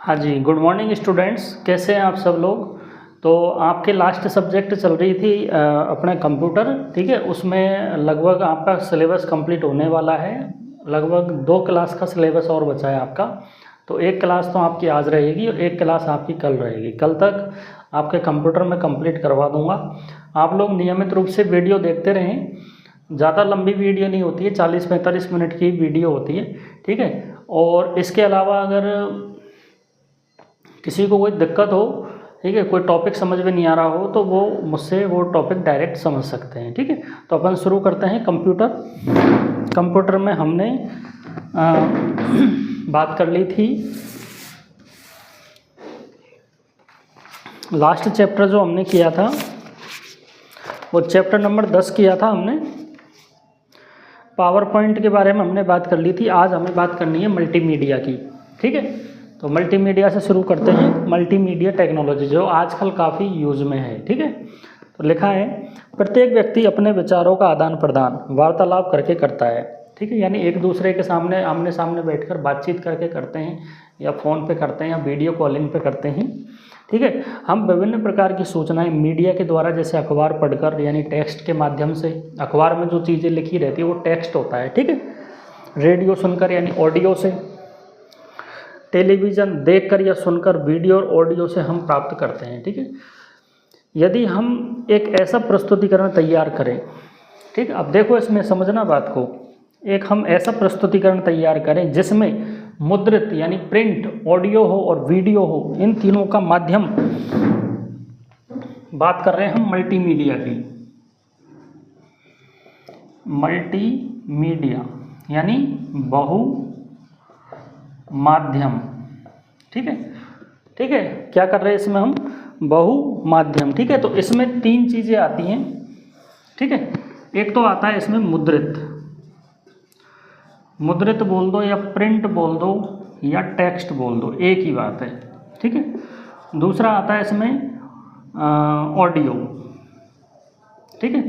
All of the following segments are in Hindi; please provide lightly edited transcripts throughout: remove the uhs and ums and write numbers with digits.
हाँ जी, गुड मॉर्निंग स्टूडेंट्स। कैसे हैं आप सब लोग। तो आपके लास्ट सब्जेक्ट चल रही थी अपना कंप्यूटर, ठीक है। उसमें लगभग आपका सिलेबस कंप्लीट होने वाला है। लगभग 2 क्लास का सिलेबस और बचा है आपका। तो एक क्लास तो आपकी आज रहेगी और एक क्लास आपकी कल रहेगी। कल तक आपके कंप्यूटर में कंप्लीट करवा दूंगा। आप लोग नियमित रूप से वीडियो देखते रहें। ज़्यादा लंबी वीडियो नहीं होती है, 40-45 मिनट की वीडियो होती है, ठीक है। और इसके अलावा अगर किसी को कोई दिक्कत हो, ठीक है, कोई टॉपिक समझ में नहीं आ रहा हो तो वो मुझसे वो टॉपिक डायरेक्ट समझ सकते हैं, ठीक है। तो अपन शुरू करते हैं कंप्यूटर में हमने बात कर ली थी। लास्ट चैप्टर जो हमने किया था वो चैप्टर नंबर 10 किया था हमने। पावर पॉइंट के बारे में हमने बात कर ली थी। आज हमें बात करनी है मल्टीमीडिया की, ठीक है। तो मल्टीमीडिया से शुरू करते हैं। मल्टीमीडिया टेक्नोलॉजी जो आजकल काफ़ी यूज में है, ठीक है। तो लिखा है, प्रत्येक व्यक्ति अपने विचारों का आदान प्रदान वार्तालाप करके करता है, ठीक है। यानी एक दूसरे के सामने आमने सामने बैठकर बातचीत करके करते हैं, या फ़ोन पे करते हैं, या वीडियो कॉलिंग पे करते हैं, ठीक है। हम विभिन्न प्रकार की सूचनाएं मीडिया के द्वारा, जैसे अखबार पढ़कर यानी टेक्स्ट के माध्यम से, अखबार में जो चीज़ें लिखी रहती है वो टेक्स्ट होता है, ठीक है। रेडियो सुनकर यानी ऑडियो से, टेलीविज़न देखकर या सुनकर वीडियो और ऑडियो से हम प्राप्त करते हैं, ठीक है। यदि हम एक ऐसा प्रस्तुतिकरण तैयार करें, ठीक, अब देखो इसमें समझना बात को, एक हम ऐसा प्रस्तुतिकरण तैयार करें जिसमें मुद्रित यानी प्रिंट, ऑडियो हो और वीडियो हो, इन तीनों का माध्यम, बात कर रहे हैं हम मल्टीमीडिया की। मल्टीमीडिया यानी बहु माध्यम, ठीक है, ठीक है। क्या कर रहे हैं इसमें हम, बहु माध्यम, ठीक है। तो इसमें 3 चीज़ें आती हैं, ठीक है। एक तो आता है इसमें मुद्रित बोल दो या प्रिंट बोल दो या टेक्स्ट बोल दो, एक ही बात है, ठीक है। दूसरा आता है इसमें ऑडियो, ठीक है।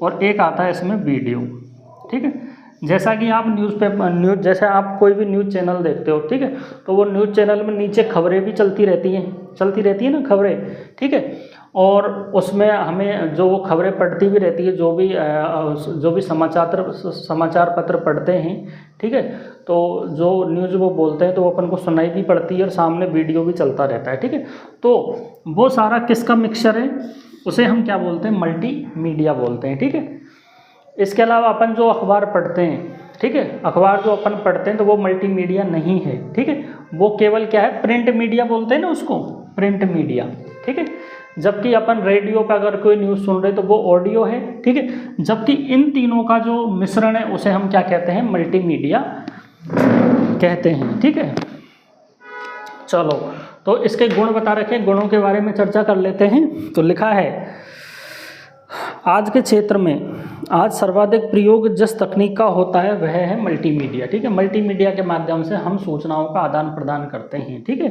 और एक आता है इसमें वीडियो, ठीक है। जैसा कि आप जैसे आप कोई भी न्यूज़ चैनल देखते हो, ठीक है, तो वो न्यूज़ चैनल में नीचे खबरें भी चलती रहती हैं ना खबरें, ठीक है। और उसमें हमें जो वो खबरें पढ़ती भी रहती है, जो भी समाचार पत्र पढ़ते हैं, ठीक है, तो जो न्यूज़ वो बोलते हैं तो वो अपन को सुनाई भी पड़ती है और सामने वीडियो भी चलता रहता है, ठीक है। तो वो सारा किसका मिक्सचर है, उसे हम क्या बोलते हैं, मल्टीमीडिया बोलते हैं, ठीक है। इसके अलावा अपन जो अखबार पढ़ते हैं, ठीक है, अखबार जो अपन पढ़ते हैं तो वो मल्टीमीडिया नहीं है, ठीक है। वो केवल क्या है, प्रिंट मीडिया बोलते हैं ना उसको, प्रिंट मीडिया, ठीक है। जबकि अपन रेडियो पर अगर कोई न्यूज़ सुन रहे तो वो ऑडियो है, ठीक है। जबकि इन तीनों का जो मिश्रण है उसे हम क्या कहते हैं, मल्टीमीडिया कहते हैं, ठीक है। चलो, तो इसके गुण बता रखे, गुणों के बारे में चर्चा कर लेते हैं। तो लिखा है, आज के क्षेत्र में आज सर्वाधिक प्रयोग जिस तकनीक का होता है वह है मल्टीमीडिया, ठीक है। मल्टीमीडिया के माध्यम से हम सूचनाओं का आदान प्रदान करते हैं, ठीक है।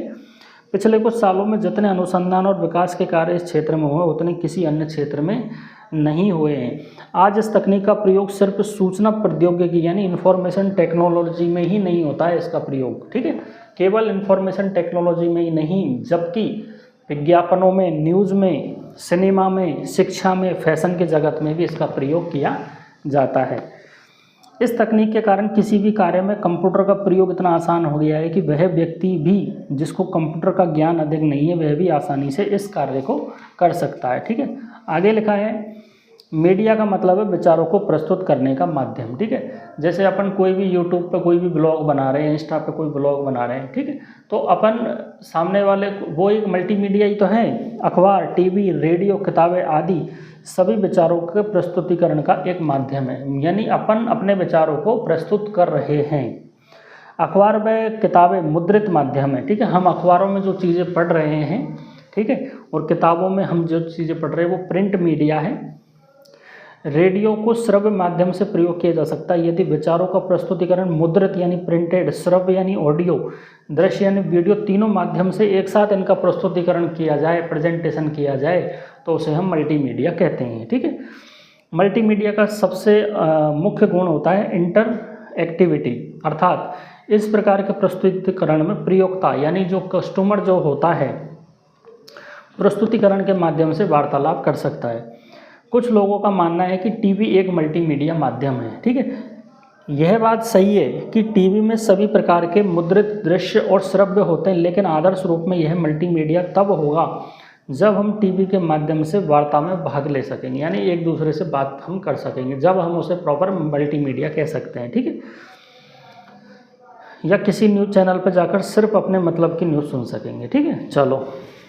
पिछले कुछ सालों में जितने अनुसंधान और विकास के कार्य इस क्षेत्र में हुए उतने किसी अन्य क्षेत्र में नहीं हुए हैं। आज इस तकनीक का प्रयोग सिर्फ सूचना प्रौद्योगिकी यानी इंफॉर्मेशन टेक्नोलॉजी में ही नहीं होता है इसका प्रयोग, ठीक है। केवल इंफॉर्मेशन टेक्नोलॉजी में ही नहीं, जबकि विज्ञापनों में, न्यूज़ में, सिनेमा में, शिक्षा में, फैशन के जगत में भी इसका प्रयोग किया जाता है। इस तकनीक के कारण किसी भी कार्य में कंप्यूटर का प्रयोग इतना आसान हो गया है कि वह व्यक्ति भी जिसको कंप्यूटर का ज्ञान अधिक नहीं है वह भी आसानी से इस कार्य को कर सकता है, ठीक है। आगे लिखा है, मीडिया का मतलब है विचारों को प्रस्तुत करने का माध्यम, ठीक है। जैसे अपन कोई भी यूट्यूब पे कोई भी ब्लॉग बना रहे हैं, इंस्टा पे कोई ब्लॉग बना रहे हैं, ठीक है, तो अपन सामने वाले वो एक मल्टीमीडिया ही तो है। अखबार, टीवी, रेडियो, किताबें आदि सभी विचारों के प्रस्तुतिकरण का एक माध्यम है, यानी अपन अपने विचारों को प्रस्तुत कर रहे हैं। अखबार व किताबें मुद्रित माध्यम है, ठीक है। हम अखबारों में जो चीज़ें पढ़ रहे हैं, ठीक है, और किताबों में हम जो चीज़ें पढ़ रहे हैं वो प्रिंट मीडिया है। रेडियो को श्रव्य माध्यम से प्रयोग किया जा सकता है। यदि विचारों का प्रस्तुतिकरण मुद्रित यानी प्रिंटेड, श्रव्य यानी ऑडियो, दृश्य यानी वीडियो, तीनों माध्यम से एक साथ इनका प्रस्तुतिकरण किया जाए, प्रेजेंटेशन किया जाए, तो उसे हम मल्टीमीडिया कहते हैं, ठीक है। मल्टीमीडिया का सबसे मुख्य गुण होता है इंटर एक्टिविटी, अर्थात इस प्रकार के प्रस्तुतिकरण में प्रयोक्ता यानी जो कस्टमर जो होता है प्रस्तुतिकरण के माध्यम से वार्तालाप कर सकता है। कुछ लोगों का मानना है कि टीवी एक मल्टीमीडिया माध्यम है। ठीक है, यह बात सही है कि टीवी में सभी प्रकार के मुद्रित दृश्य और श्रव्य होते हैं, लेकिन आदर्श रूप में यह मल्टीमीडिया तब होगा जब हम टीवी के माध्यम से वार्ता में भाग ले सकेंगे, यानी एक दूसरे से बात हम कर सकेंगे, जब हम उसे प्रॉपर मल्टीमीडिया कह सकते हैं। ठीक है, या किसी न्यूज़ चैनल पर जाकर सिर्फ अपने मतलब की न्यूज़ सुन सकेंगे। ठीक है, चलो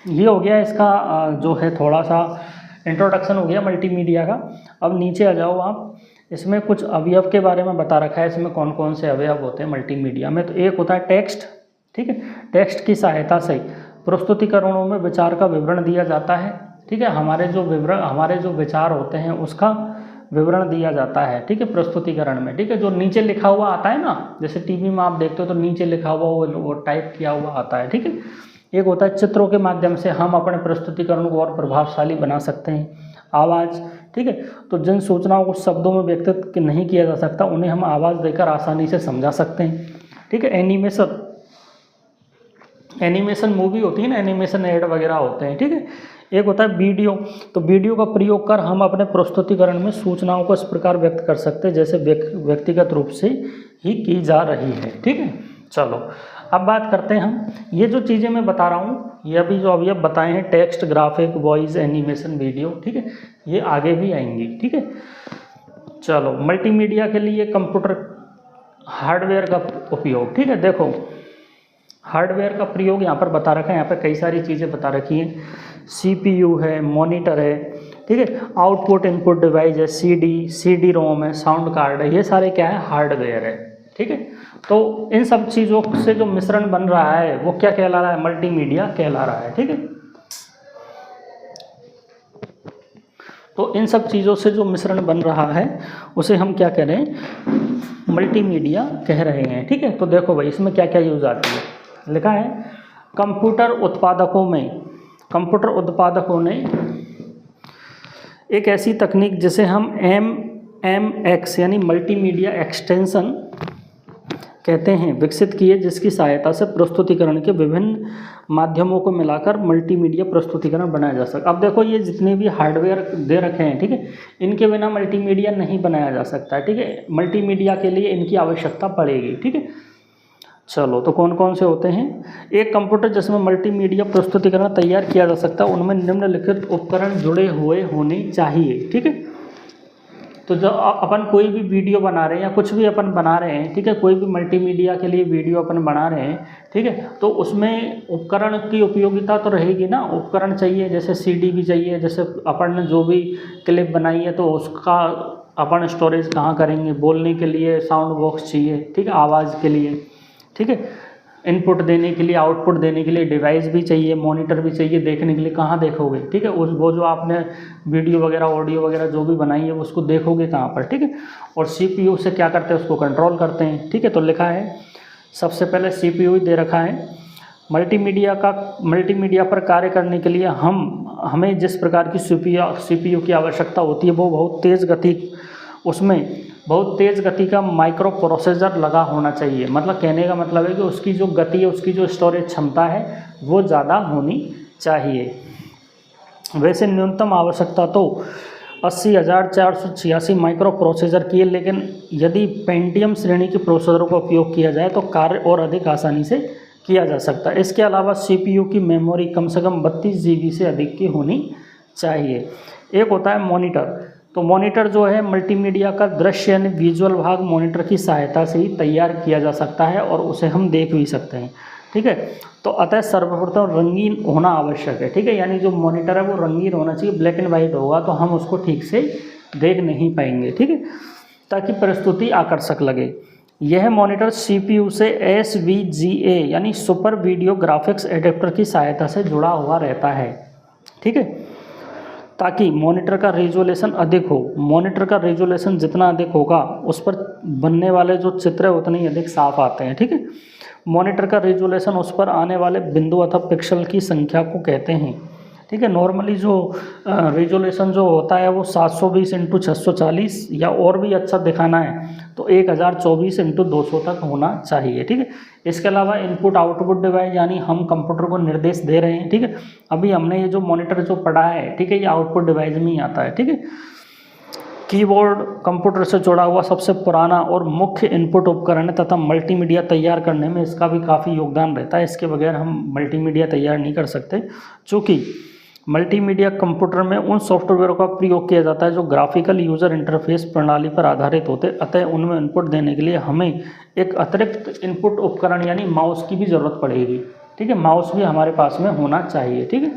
ये हो गया इसका जो है थोड़ा सा इंट्रोडक्शन हो गया मल्टीमीडिया का। अब नीचे आ जाओ आप, इसमें कुछ अवयव के बारे में बता रखा है, इसमें कौन कौन से अवयव होते हैं मल्टीमीडिया में। तो एक होता है टेक्स्ट। ठीक है, टेक्स्ट की सहायता से प्रस्तुतिकरणों में विचार का विवरण दिया जाता है। ठीक है, हमारे जो विचार होते हैं उसका विवरण दिया जाता है। ठीक है, प्रस्तुतिकरण में। ठीक है, जो नीचे लिखा हुआ आता है ना, जैसे टीवी में आप देखते हो तो नीचे लिखा हुआ वो टाइप किया हुआ आता है। ठीक है, एक होता है चित्रों के माध्यम से हम अपने प्रस्तुतिकरण को और प्रभावशाली बना सकते हैं। आवाज़। ठीक है, तो जिन सूचनाओं को शब्दों में व्यक्त नहीं किया जा सकता उन्हें हम आवाज़ देकर आसानी से समझा सकते हैं। ठीक है, एनिमेशन मूवी होती है ना, एनिमेशन ऐड वगैरह होते हैं। ठीक है, एक होता है वीडियो। तो वीडियो का प्रयोग कर हम अपने प्रस्तुतिकरण में सूचनाओं को इस प्रकार व्यक्त कर सकते हैं जैसे व्यक्तिगत रूप से ही की जा रही है। ठीक है, चलो अब बात करते हैं हम, ये जो चीज़ें मैं बता रहा हूँ ये अभी जो अभी अब बताए हैं, text, graphic, voice, animation, video. ठीक है, ये आगे भी आएंगी। ठीक है, चलो मल्टीमीडिया के लिए कंप्यूटर हार्डवेयर का उपयोग। ठीक है, देखो हार्डवेयर का प्रयोग यहाँ पर बता रखा है, यहाँ पर कई सारी चीज़ें बता रखी हैं। CPU है, मॉनिटर है। ठीक है, आउटपुट इनपुट डिवाइस है, CD रोम है, साउंड कार्ड है, ये सारे क्या है, हार्डवेयर है। ठीक है, तो इन सब चीज़ों से जो मिश्रण बन रहा है वो क्या कहला रहा है, मल्टीमीडिया कहला रहा है। ठीक है, तो इन सब चीज़ों से जो मिश्रण बन रहा है उसे हम क्या कह रहे हैं, मल्टीमीडिया कह रहे हैं। ठीक है, तो देखो भाई इसमें क्या क्या यूज़ आती है, लिखा है कंप्यूटर उत्पादकों ने एक ऐसी तकनीक जिसे हम MMX यानी मल्टीमीडिया एक्सटेंशन कहते हैं विकसित किए, जिसकी सहायता से प्रस्तुतिकरण के विभिन्न माध्यमों को मिलाकर मल्टीमीडिया प्रस्तुतिकरण बनाया जा सकता। अब देखो ये जितने भी हार्डवेयर दे रखे हैं, ठीक है, इनके बिना मल्टीमीडिया नहीं बनाया जा सकता है। ठीक है, मल्टीमीडिया के लिए इनकी आवश्यकता पड़ेगी। ठीक है, चलो तो कौन कौन से होते हैं, एक कंप्यूटर जिसमें मल्टीमीडिया प्रस्तुतिकरण तैयार किया जा सकता है उनमें निम्नलिखित उपकरण जुड़े हुए होने चाहिए। ठीक है, तो जो अपन कोई भी वीडियो बना रहे हैं या कुछ भी अपन बना रहे हैं, ठीक है, कोई भी मल्टीमीडिया के लिए वीडियो अपन बना रहे हैं, ठीक है, तो उसमें उपकरण की उपयोगिता तो रहेगी ना, उपकरण चाहिए, जैसे CD भी चाहिए, जैसे अपन ने जो भी क्लिप बनाई है तो उसका अपन स्टोरेज कहाँ करेंगे, बोलने के लिए साउंड बॉक्स चाहिए, ठीक है, आवाज़ के लिए, ठीक है, इनपुट देने के लिए, आउटपुट देने के लिए डिवाइस भी चाहिए, मॉनिटर भी चाहिए, देखने के लिए कहाँ देखोगे, ठीक है, वो जो आपने वीडियो वगैरह ऑडियो वगैरह जो भी बनाई है उसको देखोगे कहाँ पर, ठीक है, और CPU से क्या करते हैं, उसको कंट्रोल करते हैं। ठीक है, तो लिखा है सबसे पहले CPU ही दे रखा है। मल्टीमीडिया पर कार्य करने के लिए हमें जिस प्रकार की CPU की आवश्यकता होती है वो बहुत तेज़ गति का माइक्रो प्रोसेसर लगा होना चाहिए। मतलब कहने का मतलब है कि उसकी जो गति है, उसकी जो स्टोरेज क्षमता है वो ज़्यादा होनी चाहिए। वैसे न्यूनतम आवश्यकता तो 80,486 माइक्रो प्रोसेसर की है, लेकिन यदि पेंटियम श्रेणी के प्रोसेसरों का उपयोग किया जाए तो कार्य और अधिक आसानी से किया जा सकता है। इसके अलावा CPU की मेमोरी कम से कम 32 GB से अधिक की होनी चाहिए। एक होता है मॉनिटर। तो मॉनिटर जो है मल्टीमीडिया का दृश्य यानी विजुअल भाग मॉनिटर की सहायता से ही तैयार किया जा सकता है और उसे हम देख भी सकते हैं। ठीक है, तो अतः सर्वप्रथम रंगीन होना आवश्यक है। ठीक है, यानी जो मॉनिटर है वो रंगीन होना चाहिए, ब्लैक एंड वाइट होगा तो हम उसको ठीक से देख नहीं पाएंगे। ठीक है, ताकि प्रस्तुति आकर्षक लगे। यह मॉनिटर CPU से SVGA यानी सुपर वीडियो ग्राफिक्स एडेप्टर की सहायता से जुड़ा हुआ रहता है। ठीक है, ताकि मॉनिटर का रेजोल्यूशन अधिक हो। मॉनिटर का रेजोल्यूशन जितना अधिक होगा उस पर बनने वाले जो चित्र उतने ही अधिक साफ आते हैं। ठीक है, मॉनिटर का रेजोल्यूशन उस पर आने वाले बिंदु अथवा पिक्सल की संख्या को कहते हैं। ठीक है। नॉर्मली जो रिजोल्यूशन जो होता है वो 720 इंटू 640 या और भी अच्छा दिखाना है तो 1024 इंटू 200 तक होना चाहिए, ठीक है। इसके अलावा इनपुट आउटपुट डिवाइस यानी हम कंप्यूटर को निर्देश दे रहे हैं, ठीक है। अभी हमने ये जो मॉनिटर जो पढ़ा है, ठीक है, ये आउटपुट डिवाइस में ही आता है, ठीक है। कीबोर्ड कंप्यूटर से जुड़ा हुआ सबसे पुराना और मुख्य इनपुट उपकरण है तथा मल्टीमीडिया तैयार करने में इसका भी काफ़ी योगदान रहता है। इसके बगैर हम मल्टीमीडिया तैयार नहीं कर सकते, चूँकि मल्टीमीडिया कंप्यूटर में उन सॉफ्टवेयर का प्रयोग किया जाता है जो ग्राफिकल यूज़र इंटरफेस प्रणाली पर आधारित होते हैं, अतः उनमें इनपुट देने के लिए हमें एक अतिरिक्त इनपुट उपकरण यानी माउस की भी ज़रूरत पड़ेगी, ठीक है। माउस भी हमारे पास में होना चाहिए, ठीक है।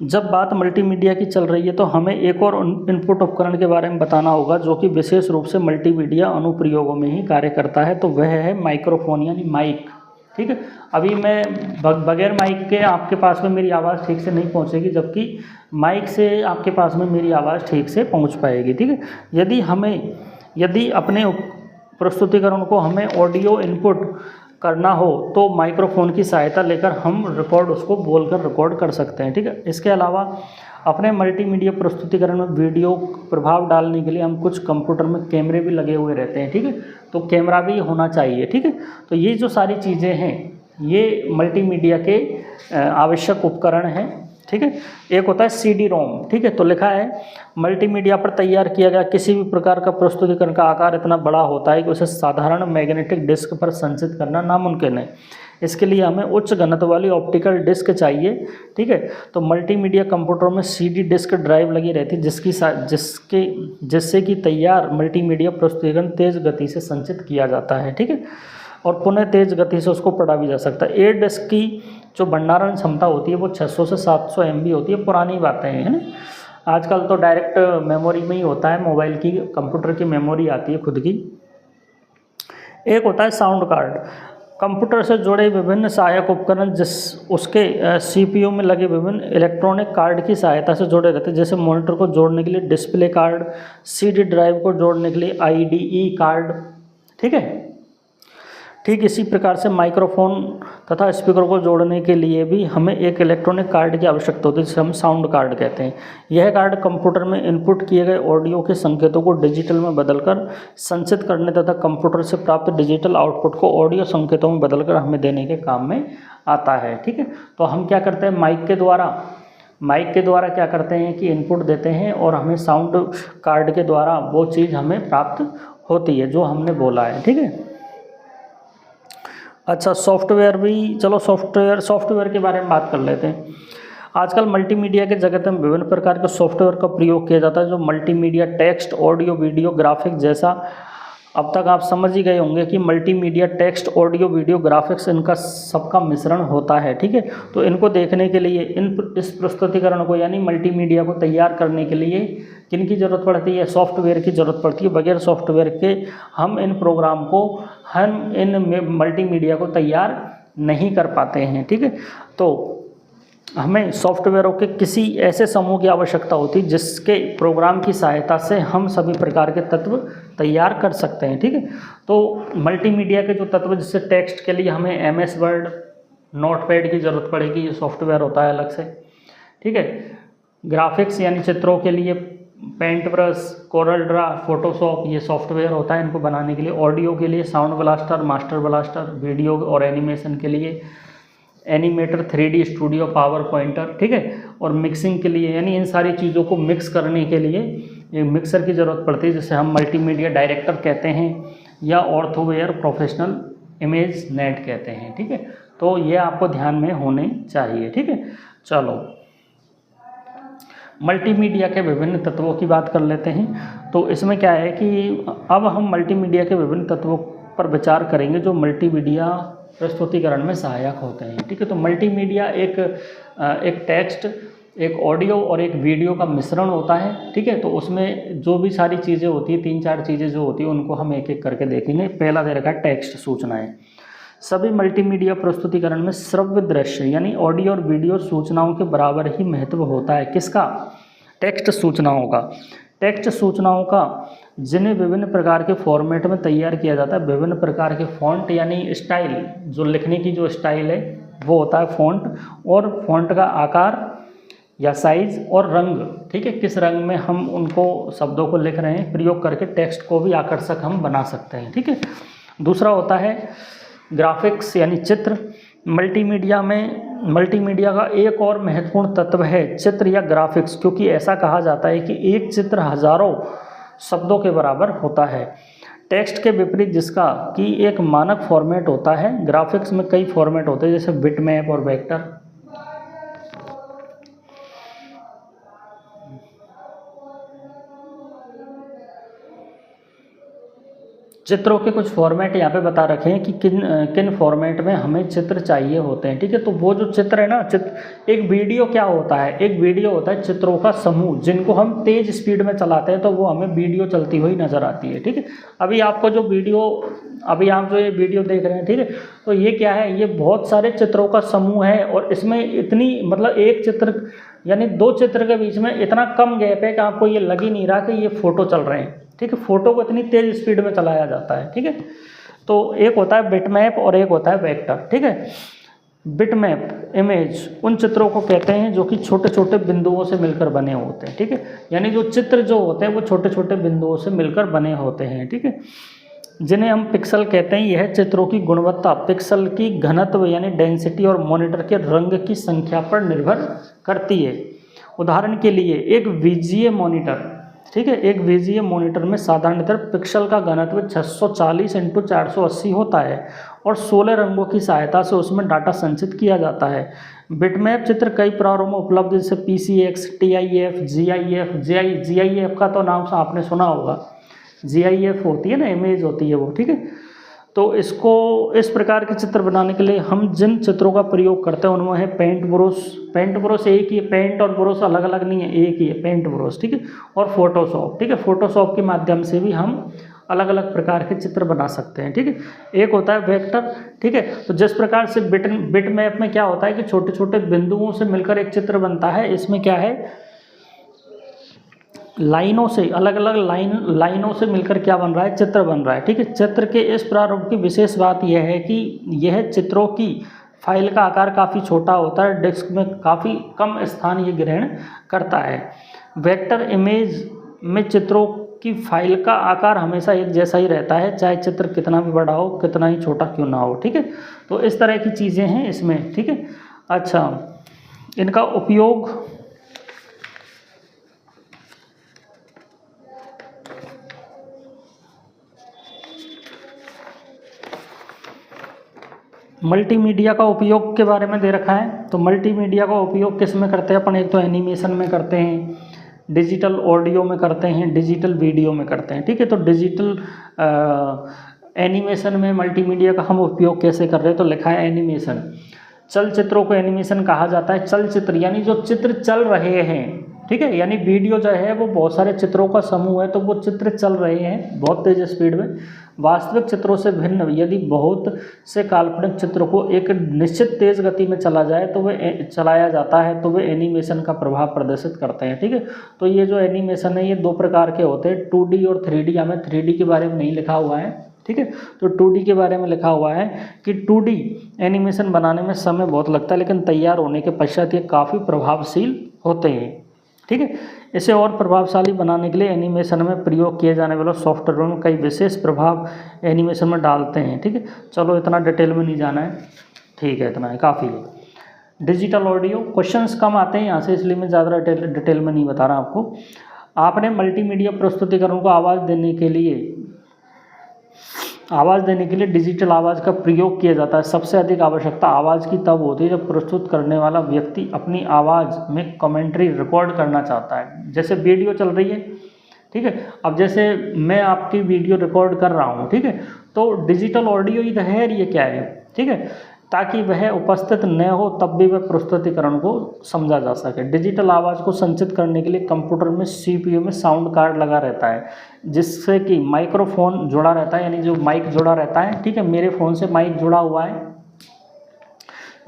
जब बात मल्टीमीडिया की चल रही है तो हमें एक और इनपुट उपकरण के बारे में बताना होगा जो कि विशेष रूप से मल्टीमीडिया अनुप्रयोगों में ही कार्य करता है, तो वह है माइक्रोफोन यानी माइक, ठीक है। अभी मैं बगैर माइक के आपके पास में मेरी आवाज़ ठीक से नहीं पहुंचेगी, जबकि माइक से आपके पास में मेरी आवाज़ ठीक से पहुंच पाएगी, ठीक है। यदि अपने प्रस्तुतिकरण को हमें ऑडियो इनपुट करना हो तो माइक्रोफोन की सहायता लेकर हम उसको बोलकर रिकॉर्ड कर सकते हैं, ठीक है। इसके अलावा अपने मल्टीमीडिया प्रस्तुतिकरण में वीडियो प्रभाव डालने के लिए हम कुछ कंप्यूटर में कैमरे भी लगे हुए रहते हैं, ठीक है, तो कैमरा भी होना चाहिए, ठीक है। तो ये जो सारी चीज़ें हैं ये मल्टीमीडिया के आवश्यक उपकरण हैं, ठीक है। एक होता है CD-ROM, ठीक है। तो लिखा है मल्टीमीडिया पर तैयार किया गया किसी भी प्रकार का प्रस्तुतिकरण का आकार इतना बड़ा होता है कि उसे साधारण मैग्नेटिक डिस्क पर संचित करना नामुमकिन है। इसके लिए हमें उच्च घनत्व वाली ऑप्टिकल डिस्क चाहिए, ठीक है। तो मल्टीमीडिया कंप्यूटर में CD डिस्क ड्राइव लगी रहती है जिससे कि तैयार मल्टीमीडिया प्रस्तुतिकरण तेज़ गति से संचित किया जाता है, ठीक है, और पुनः तेज़ गति से उसको पढ़ा भी जा सकता है। ए डिस्क की जो भंडारण क्षमता होती है वो 600 से 700 MB होती है। पुरानी बातें हैं, है ना। आजकल तो डायरेक्ट मेमोरी में ही होता है, मोबाइल की कंप्यूटर की मेमोरी आती है खुद की। एक होता है साउंड कार्ड, कंप्यूटर से जुड़े विभिन्न सहायक उपकरण उसके CPU में लगे विभिन्न इलेक्ट्रॉनिक कार्ड की सहायता से जुड़े रहते हैं, जैसे मॉनिटर को जोड़ने के लिए डिस्प्ले कार्ड, CD ड्राइव को जोड़ने के लिए IDE कार्ड, ठीक है। ठीक इसी प्रकार से माइक्रोफोन तथा स्पीकर को जोड़ने के लिए भी हमें एक इलेक्ट्रॉनिक कार्ड की आवश्यकता होती है जिसे हम साउंड कार्ड कहते हैं। यह कार्ड कंप्यूटर में इनपुट किए गए ऑडियो के संकेतों को डिजिटल में बदलकर संचित करने तथा कंप्यूटर से प्राप्त डिजिटल आउटपुट को ऑडियो संकेतों में बदलकर हमें देने के काम में आता है, ठीक है। तो हम क्या करते हैं, माइक के द्वारा क्या करते हैं कि इनपुट देते हैं और हमें साउंड कार्ड के द्वारा वो चीज़ हमें प्राप्त होती है जो हमने बोला है, ठीक है। अच्छा, सॉफ्टवेयर भी, चलो सॉफ्टवेयर के बारे में बात कर लेते हैं। आजकल मल्टीमीडिया के जगत में विभिन्न प्रकार के सॉफ्टवेयर का प्रयोग किया जाता है जो multimedia text, audio, video, graphics जैसा अब तक आप समझ ही गए होंगे कि multimedia text, audio, video, graphics इनका सबका मिश्रण होता है, ठीक है। तो इनको देखने के लिए इस प्रस्तुतिकरण को यानी मल्टीमीडिया को तैयार करने के लिए किन की ज़रूरत पड़ती है, सॉफ्टवेयर की ज़रूरत पड़ती है। बगैर सॉफ्टवेयर के हम इन मल्टीमीडिया को तैयार नहीं कर पाते हैं, ठीक है। तो हमें सॉफ्टवेयरों के किसी ऐसे समूह की आवश्यकता होती है जिसके प्रोग्राम की सहायता से हम सभी प्रकार के तत्व तैयार कर सकते हैं, ठीक है। तो मल्टीमीडिया के जो तत्व, जैसे टेक्स्ट के लिए हमें MS वर्ड, नोटपैड की ज़रूरत पड़ेगी, ये सॉफ्टवेयर होता है अलग से, ठीक है। ग्राफिक्स यानी चित्रों के लिए paint brush, Corel Draw, Photoshop, ये सॉफ्टवेयर होता है इनको बनाने के लिए। ऑडियो के लिए Sound Blaster, Master Blaster, video और एनिमेशन के लिए animator, 3D studio, power pointer, ठीक है। और मिक्सिंग के लिए यानी इन सारी चीज़ों को मिक्स करने के लिए एक मिक्सर की ज़रूरत पड़ती है जिसे हम मल्टीमीडिया डायरेक्टर कहते हैं या ऑर्थोवेयर प्रोफेशनल इमेज नेट कहते हैं, ठीक है। तो ये आपको ध्यान में होने चाहिए, ठीक है। चलो मल्टीमीडिया के विभिन्न तत्वों की बात कर लेते हैं। तो इसमें क्या है कि अब हम मल्टीमीडिया के विभिन्न तत्वों पर विचार करेंगे जो मल्टीमीडिया प्रस्तुतिकरण में सहायक होते हैं, ठीक है। तो मल्टीमीडिया एक टेक्स्ट, एक ऑडियो और एक वीडियो का मिश्रण होता है, ठीक है। तो उसमें जो भी सारी चीज़ें होती है, 3-4 चीज़ें जो होती है उनको हम एक एक करके देखेंगे। पहला दे रखा है टेक्स्ट, सूचनाएं। सभी मल्टीमीडिया प्रस्तुतिकरण में श्रव्य दृश्य यानी ऑडियो और वीडियो सूचनाओं के बराबर ही महत्व होता है। किसका? टेक्स्ट सूचनाओं का। टेक्स्ट सूचनाओं का जिन्हें विभिन्न प्रकार के फॉर्मेट में तैयार किया जाता है, विभिन्न प्रकार के फॉन्ट यानी स्टाइल, जो लिखने की जो स्टाइल है वो होता है फ़ॉन्ट, और फ़ॉन्ट का आकार या साइज़ और रंग, ठीक है, किस रंग में हम उनको शब्दों को लिख रहे हैं, प्रयोग करके टेक्स्ट को भी आकर्षक हम बना सकते हैं, ठीक है। दूसरा होता है ग्राफिक्स यानी चित्र। मल्टीमीडिया का एक और महत्वपूर्ण तत्व है चित्र या ग्राफिक्स, क्योंकि ऐसा कहा जाता है कि एक चित्र हजारों शब्दों के बराबर होता है। टेक्स्ट के विपरीत जिसका कि एक मानक फॉर्मेट होता है, ग्राफिक्स में कई फॉर्मेट होते हैं जैसे बिटमैप और वेक्टर। चित्रों के कुछ फॉर्मेट यहाँ पे बता रखे हैं कि किन फॉर्मेट में हमें चित्र चाहिए होते हैं, ठीक है। तो वो जो चित्र है ना, एक वीडियो क्या होता है, एक वीडियो होता है चित्रों का समूह, जिनको हम तेज़ स्पीड में चलाते हैं तो वो हमें वीडियो चलती हुई नज़र आती है, ठीक है। अभी आप जो ये वीडियो देख रहे हैं, ठीक है, तो ये क्या है, ये बहुत सारे चित्रों का समूह है, और इसमें इतनी मतलब एक चित्र यानी दो चित्र के बीच में इतना कम गैप है कि आपको ये लग ही नहीं रहा कि ये फ़ोटो चल रहे हैं, ठीक है। फ़ोटो को इतनी तेज़ स्पीड में चलाया जाता है, ठीक है। तो एक होता है बिटमैप और एक होता है वेक्टर, ठीक है। बिटमैप इमेज उन चित्रों को कहते हैं जो कि छोटे छोटे बिंदुओं से मिलकर बने होते हैं, ठीक है। यानी जो चित्र जो होते हैं वो छोटे छोटे बिंदुओं से मिलकर बने होते हैं, ठीक है, जिन्हें हम पिक्सल कहते हैं। यह चित्रों की गुणवत्ता पिक्सल की घनत्व यानी डेंसिटी और मॉनिटर के रंग की संख्या पर निर्भर करती है। उदाहरण के लिए एक वीजीए मॉनिटर, ठीक है, एक वीजीए मॉनिटर में साधारणतः पिक्सल का घनत्व 640 × 480 होता है और 16 रंगों की सहायता से उसमें डाटा संचित किया जाता है। बिटमैप चित्र कई प्रारूपों में उपलब्ध जैसे PCX, TIF, GIF, GIF का तो नाम आपने सुना होगा, GIF होती है ना, इमेज होती है वो, ठीक है। तो इसको इस प्रकार के चित्र बनाने के लिए हम जिन चित्रों का प्रयोग करते हैं उनमें है पेंट ब्रश एक ही है, पेंट और ब्रश अलग अलग नहीं है, एक ही है पेंट ब्रश, ठीक है, और फोटोशॉप, ठीक है। फोटोशॉप के माध्यम से भी हम अलग अलग प्रकार के चित्र बना सकते हैं, ठीक है। एक होता है वेक्टर, ठीक है। तो जिस प्रकार से बिटमैप में क्या होता है कि छोटे छोटे बिंदुओं से मिलकर एक चित्र बनता है, इसमें क्या है, लाइनों से अलग अलग लाइनों से मिलकर क्या बन रहा है, चित्र बन रहा है, ठीक है। चित्र के इस प्रारूप की विशेष बात यह है कि यह चित्रों की फाइल का आकार काफ़ी छोटा होता है, डिस्क में काफ़ी कम स्थान ये ग्रहण करता है। वेक्टर इमेज में चित्रों की फाइल का आकार हमेशा एक जैसा ही रहता है, चाहे चित्र कितना भी बड़ा हो, कितना ही छोटा क्यों ना हो, ठीक है। तो इस तरह की चीज़ें हैं इसमें, ठीक है। अच्छा, इनका उपयोग मल्टीमीडिया का उपयोग के बारे में दे रखा है। तो मल्टीमीडिया का उपयोग किस में करते हैं अपन, एक तो एनिमेशन में करते हैं, डिजिटल ऑडियो में करते हैं, डिजिटल वीडियो में करते हैं, ठीक है। तो डिजिटल एनिमेशन में मल्टीमीडिया का हम उपयोग कैसे कर रहे हैं, तो लिखा है एनिमेशन। चलचित्रों को एनिमेशन कहा जाता है। चलचित्र यानी जो चित्र चल रहे हैं, ठीक है, यानी वीडियो जो है वो बहुत सारे चित्रों का समूह है, तो वो चित्र चल रहे हैं बहुत तेज स्पीड में। वास्तविक चित्रों से भिन्न यदि बहुत से काल्पनिक चित्रों को एक निश्चित तेज गति में चलाया जाता है तो वे एनिमेशन का प्रभाव प्रदर्शित करते हैं, ठीक है। तो ये जो एनिमेशन है ये दो प्रकार के होते हैं, 2D और 3D। हमें 3D के बारे में नहीं लिखा हुआ है, ठीक है। तो 2D के बारे में लिखा हुआ है कि 2D एनिमेशन बनाने में समय बहुत लगता है, लेकिन तैयार होने के पश्चात ये काफ़ी प्रभावशील होते हैं, ठीक है। इसे और प्रभावशाली बनाने के लिए एनिमेशन में प्रयोग किए जाने वाले सॉफ्टवेयर में कई विशेष प्रभाव एनिमेशन में डालते हैं, ठीक है। चलो इतना डिटेल में नहीं जाना है, ठीक है, इतना है काफ़ी है। डिजिटल ऑडियो, क्वेश्चंस कम आते हैं यहाँ से, इसलिए मैं ज़्यादा डिटेल में नहीं बता रहा आपको। आपने मल्टीमीडिया प्रस्तुतिकरण को आवाज़ देने के लिए डिजिटल आवाज़ का प्रयोग किया जाता है। सबसे अधिक आवश्यकता आवाज़ की तब होती है जब प्रस्तुत करने वाला व्यक्ति अपनी आवाज़ में कमेंट्री रिकॉर्ड करना चाहता है। जैसे वीडियो चल रही है, ठीक है, अब जैसे मैं आपकी वीडियो रिकॉर्ड कर रहा हूँ, ठीक है, तो डिजिटल ऑडियो ही है, ये क्या है, ठीक है, ताकि वह उपस्थित न हो तब भी वह प्रस्तुतिकरण को समझा जा सके। डिजिटल आवाज़ को संचित करने के लिए कंप्यूटर में CPU में साउंड कार्ड लगा रहता है, जिससे कि माइक्रोफोन जुड़ा रहता है, यानी जो माइक जुड़ा रहता है, ठीक है। मेरे फ़ोन से माइक जुड़ा हुआ है,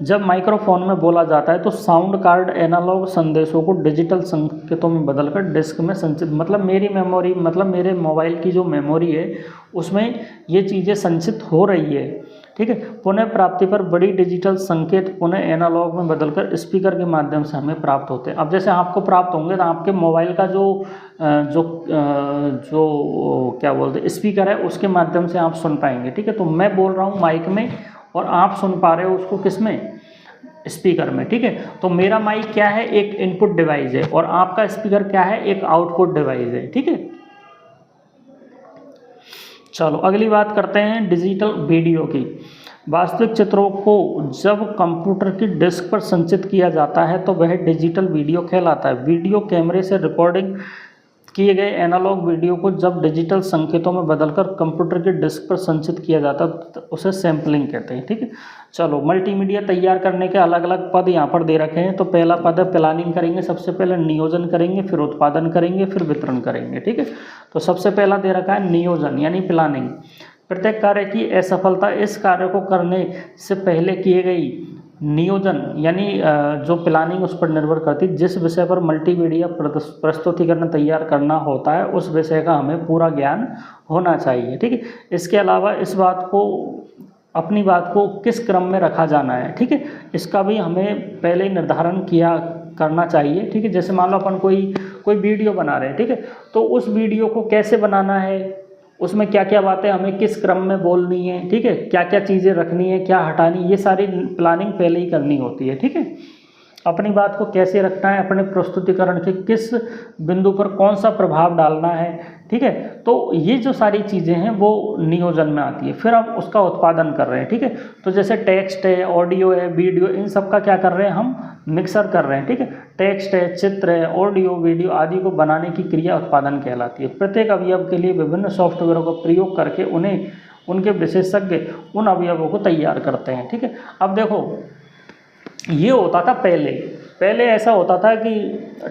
जब माइक्रोफोन में बोला जाता है तो साउंड कार्ड एनालॉग संदेशों को डिजिटल संकेतों में बदलकर डिस्क में संचित, मतलब मेरी मेमोरी, मतलब मेरे मोबाइल की जो मेमोरी है उसमें ये चीज़ें संचित हो रही है, ठीक है। पुनः प्राप्ति पर बड़ी डिजिटल संकेत पुनः एनालॉग में बदलकर स्पीकर के माध्यम से हमें प्राप्त होते हैं। अब जैसे आपको प्राप्त होंगे तो आपके मोबाइल का जो क्या बोलते हैं स्पीकर है उसके माध्यम से आप सुन पाएंगे, ठीक है। तो मैं बोल रहा हूँ माइक में और आप सुन पा रहे हो उसको किस में, स्पीकर में, ठीक है। तो मेरा माइक क्या है, एक इनपुट डिवाइस है और आपका स्पीकर क्या है, एक आउटपुट डिवाइस है, ठीक है। चलो अगली बात करते हैं डिजिटल वीडियो की। वास्तविक चित्रों को जब कंप्यूटर की डिस्क पर संचित किया जाता है तो वह डिजिटल वीडियो कहलाता है। वीडियो कैमरे से रिकॉर्डिंग किए गए एनालॉग वीडियो को जब डिजिटल संकेतों में बदलकर कंप्यूटर की डिस्क पर संचित किया जाता है तो उसे सैम्पलिंग कहते हैं, ठीक है। चलो मल्टीमीडिया तैयार करने के अलग अलग पद यहाँ पर दे रखे हैं। तो पहला पद है प्लानिंग करेंगे, सबसे पहले नियोजन करेंगे, फिर उत्पादन करेंगे, फिर वितरण करेंगे, ठीक है। तो सबसे पहला दे रखा है नियोजन यानी प्लानिंग। प्रत्येक कार्य की असफलता इस कार्य को करने से पहले किए गई नियोजन यानी जो प्लानिंग उस पर निर्भर करती है। जिस विषय पर मल्टीमीडिया प्रस्तुतिकरण तैयार करना होता है उस विषय का हमें पूरा ज्ञान होना चाहिए, ठीक है। इसके अलावा इस बात को, अपनी बात को किस क्रम में रखा जाना है, ठीक है, इसका भी हमें पहले ही निर्धारण किया करना चाहिए, ठीक है। जैसे मान लो अपन कोई वीडियो बना रहे हैं, ठीक है, तो उस वीडियो को कैसे बनाना है, उसमें क्या क्या बातें हमें किस क्रम में बोलनी है, ठीक है, क्या क्या चीज़ें रखनी है, क्या हटानी, ये सारी प्लानिंग पहले ही करनी होती है, ठीक है। अपनी बात को कैसे रखना है, अपने प्रस्तुतिकरण के किस बिंदु पर कौन सा प्रभाव डालना है, ठीक है। तो ये जो सारी चीज़ें हैं वो नियोजन में आती है। फिर हम उसका उत्पादन कर रहे हैं, ठीक है। तो जैसे टेक्स्ट है, ऑडियो है, वीडियो, इन सब का क्या कर रहे हैं हम, मिक्सर कर रहे हैं, ठीक है। टेक्स्ट है, चित्र है, ऑडियो, वीडियो आदि को बनाने की क्रिया उत्पादन कहलाती है। प्रत्येक अवयव के लिए विभिन्न सॉफ्टवेयरों का प्रयोग करके उन्हें उनके विशेषज्ञ उन अवयवों को तैयार करते हैं, ठीक है। अब देखो ये होता था पहले ऐसा होता था कि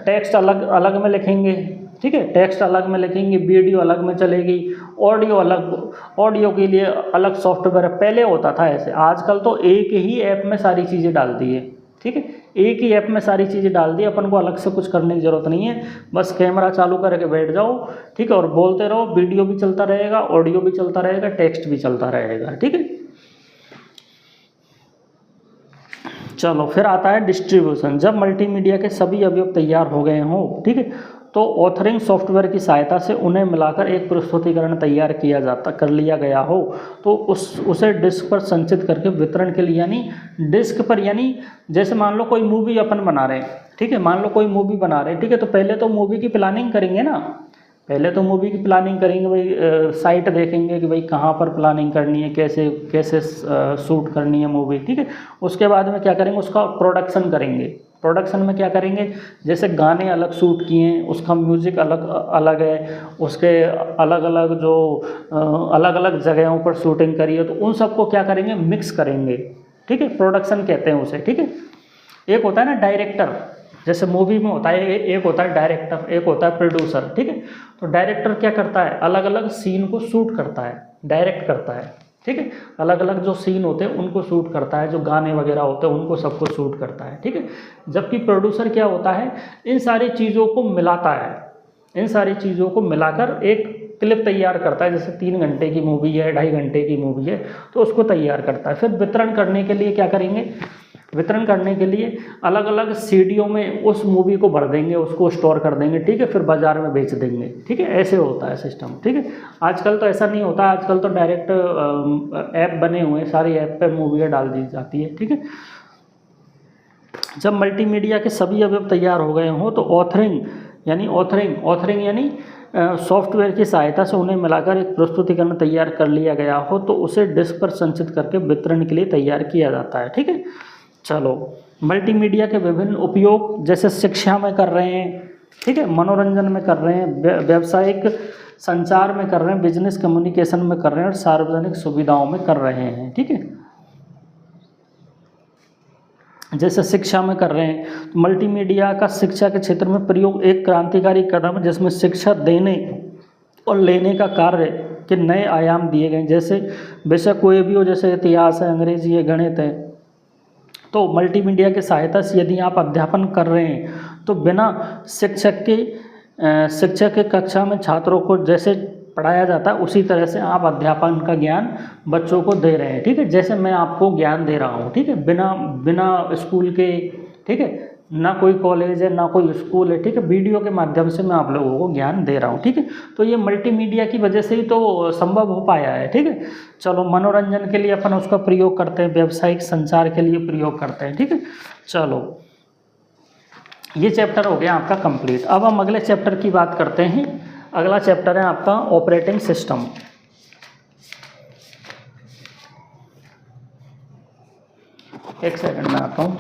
टेक्स्ट अलग अलग में लिखेंगे, ठीक है, टेक्स्ट अलग में लिखेंगे, वीडियो अलग में चलेगी, ऑडियो अलग, ऑडियो के लिए अलग सॉफ्टवेयर पहले होता था ऐसे। आजकल तो एक ही ऐप में सारी चीज़ें डाल दी है, ठीक है, एक ही ऐप में सारी चीज़ें डाल दी, अपन को अलग से कुछ करने की ज़रूरत नहीं है। बस कैमरा चालू करके बैठ जाओ, ठीक है, और बोलते रहो, वीडियो भी चलता रहेगा, ऑडियो भी चलता रहेगा, टेक्स्ट भी चलता रहेगा, ठीक है। चलो फिर आता है डिस्ट्रीब्यूशन। जब मल्टीमीडिया के सभी अवयव तैयार हो गए हों, ठीक है, तो ऑथरिंग सॉफ्टवेयर की सहायता से उन्हें मिलाकर एक प्रस्तुतिकरण तैयार कर लिया गया हो तो उसे डिस्क पर संचित करके वितरण के लिए, यानी डिस्क पर, यानी जैसे मान लो कोई मूवी अपन बना रहे हैं, ठीक है, मान लो कोई मूवी बना रहे हैं, ठीक है, तो पहले तो मूवी की प्लानिंग करेंगे ना, पहले तो मूवी की प्लानिंग करेंगे भाई, साइट देखेंगे कि भाई कहाँ पर प्लानिंग करनी है, कैसे कैसे शूट करनी है मूवी, ठीक है। उसके बाद में क्या करेंगे, उसका प्रोडक्शन करेंगे। प्रोडक्शन में क्या करेंगे, जैसे गाने अलग शूट किए हैं, उसका म्यूज़िक अलग अलग है, उसके अलग अलग जो अलग अलग जगहों पर शूटिंग करी है, तो उन सबको क्या करेंगे, मिक्स करेंगे, ठीक है, प्रोडक्शन कहते हैं उसे, ठीक है। एक होता है ना डायरेक्टर, जैसे मूवी में होता है, एक होता है डायरेक्टर, एक होता है प्रोड्यूसर, ठीक है। तो डायरेक्टर क्या करता है, अलग अलग सीन को शूट करता है, डायरेक्ट करता है, ठीक है, अलग अलग जो सीन होते हैं उनको शूट करता है, जो गाने वगैरह होते हैं उनको सबको शूट करता है, ठीक है। जबकि प्रोड्यूसर क्या होता है, इन सारी चीज़ों को मिलाता है, इन सारी चीज़ों को मिलाकर एक क्लिप तैयार करता है। जैसे 3 घंटे की मूवी है, 2.5 घंटे की मूवी है, तो उसको तैयार करता है। फिर वितरण करने के लिए क्या करेंगे, वितरण करने के लिए अलग अलग सीडीओं में उस मूवी को भर देंगे, उसको स्टोर कर देंगे, ठीक है, फिर बाजार में बेच देंगे, ठीक है, ऐसे होता है सिस्टम, ठीक है। आजकल तो ऐसा नहीं होता, आजकल तो डायरेक्ट ऐप बने हुए हैं, सारी ऐप पे मूवियाँ डाल दी जाती है, ठीक है। जब मल्टीमीडिया के सभी अवयव तैयार हो गए हों तो ऑथरिंग यानी सॉफ्टवेयर की सहायता से उन्हें मिलाकर एक प्रस्तुतिकरण तैयार कर लिया गया हो तो उसे डिस्क पर संचित करके वितरण के लिए तैयार किया जाता है, ठीक है। चलो मल्टीमीडिया के विभिन्न उपयोग, जैसे शिक्षा में कर रहे हैं, ठीक है, मनोरंजन में कर रहे हैं, व्यावसायिक संचार में कर रहे हैं, बिजनेस कम्युनिकेशन में कर रहे हैं और सार्वजनिक सुविधाओं में कर रहे हैं, ठीक है। जैसे शिक्षा में कर रहे हैं, तो मल्टीमीडिया का शिक्षा के क्षेत्र में प्रयोग एक क्रांतिकारी कदम है जिसमें शिक्षा देने और लेने का कार्य के नए आयाम दिए गए। जैसे विषय कोई भी हो, जैसे इतिहास है, अंग्रेजी है, गणित है, तो मल्टीमीडिया की सहायता से यदि आप अध्यापन कर रहे हैं तो बिना शिक्षक के कक्षा में छात्रों को जैसे पढ़ाया जाता है उसी तरह से आप अध्यापन का ज्ञान बच्चों को दे रहे हैं, ठीक है। जैसे मैं आपको ज्ञान दे रहा हूँ, ठीक है, बिना बिना स्कूल के, ठीक है, ना कोई कॉलेज है ना कोई स्कूल है, ठीक है, वीडियो के माध्यम से मैं आप लोगों को ज्ञान दे रहा हूँ, ठीक है। तो ये मल्टीमीडिया की वजह से ही तो संभव हो पाया है, ठीक है। चलो, मनोरंजन के लिए अपन उसका प्रयोग करते हैं, व्यावसायिक संचार के लिए प्रयोग करते हैं, ठीक है। चलो, ये चैप्टर हो गया आपका कंप्लीट। अब हम अगले चैप्टर की बात करते हैं। अगला चैप्टर है आपका ऑपरेटिंग सिस्टम। एक सेकंड में आता हूँ।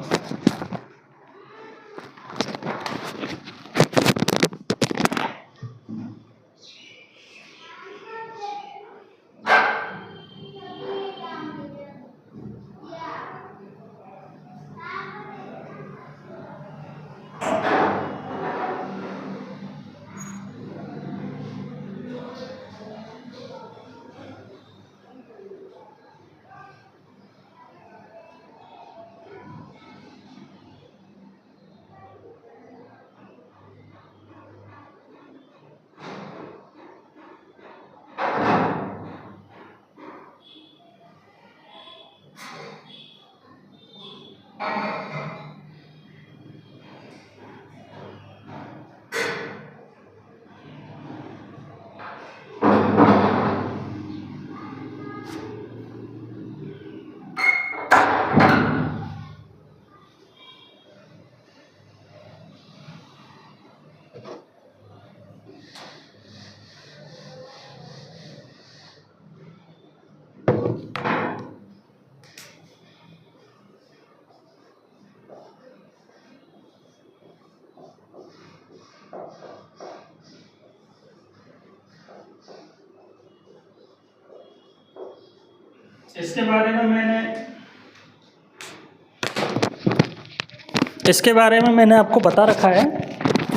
इसके बारे में मैंने आपको बता रखा है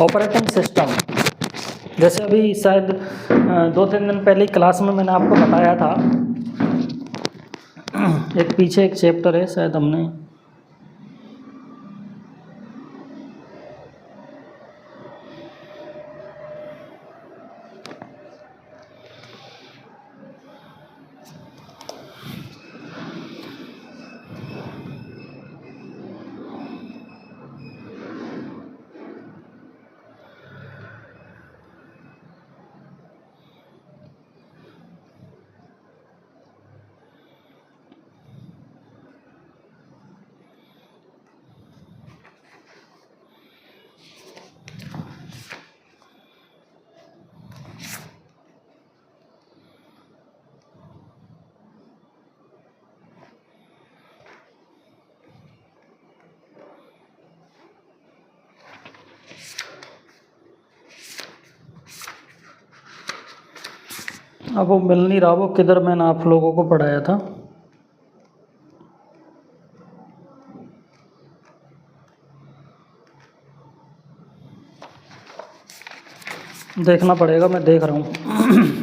ऑपरेटिंग सिस्टम। जैसे अभी शायद 2-3 दिन पहले क्लास में मैंने आपको बताया था, एक पीछे एक चैप्टर है शायद हमने अब वो मिल नहीं रहा, वो किधर मैंने आप लोगों को पढ़ाया था। देखना पड़ेगा, मैं देख रहा हूँ।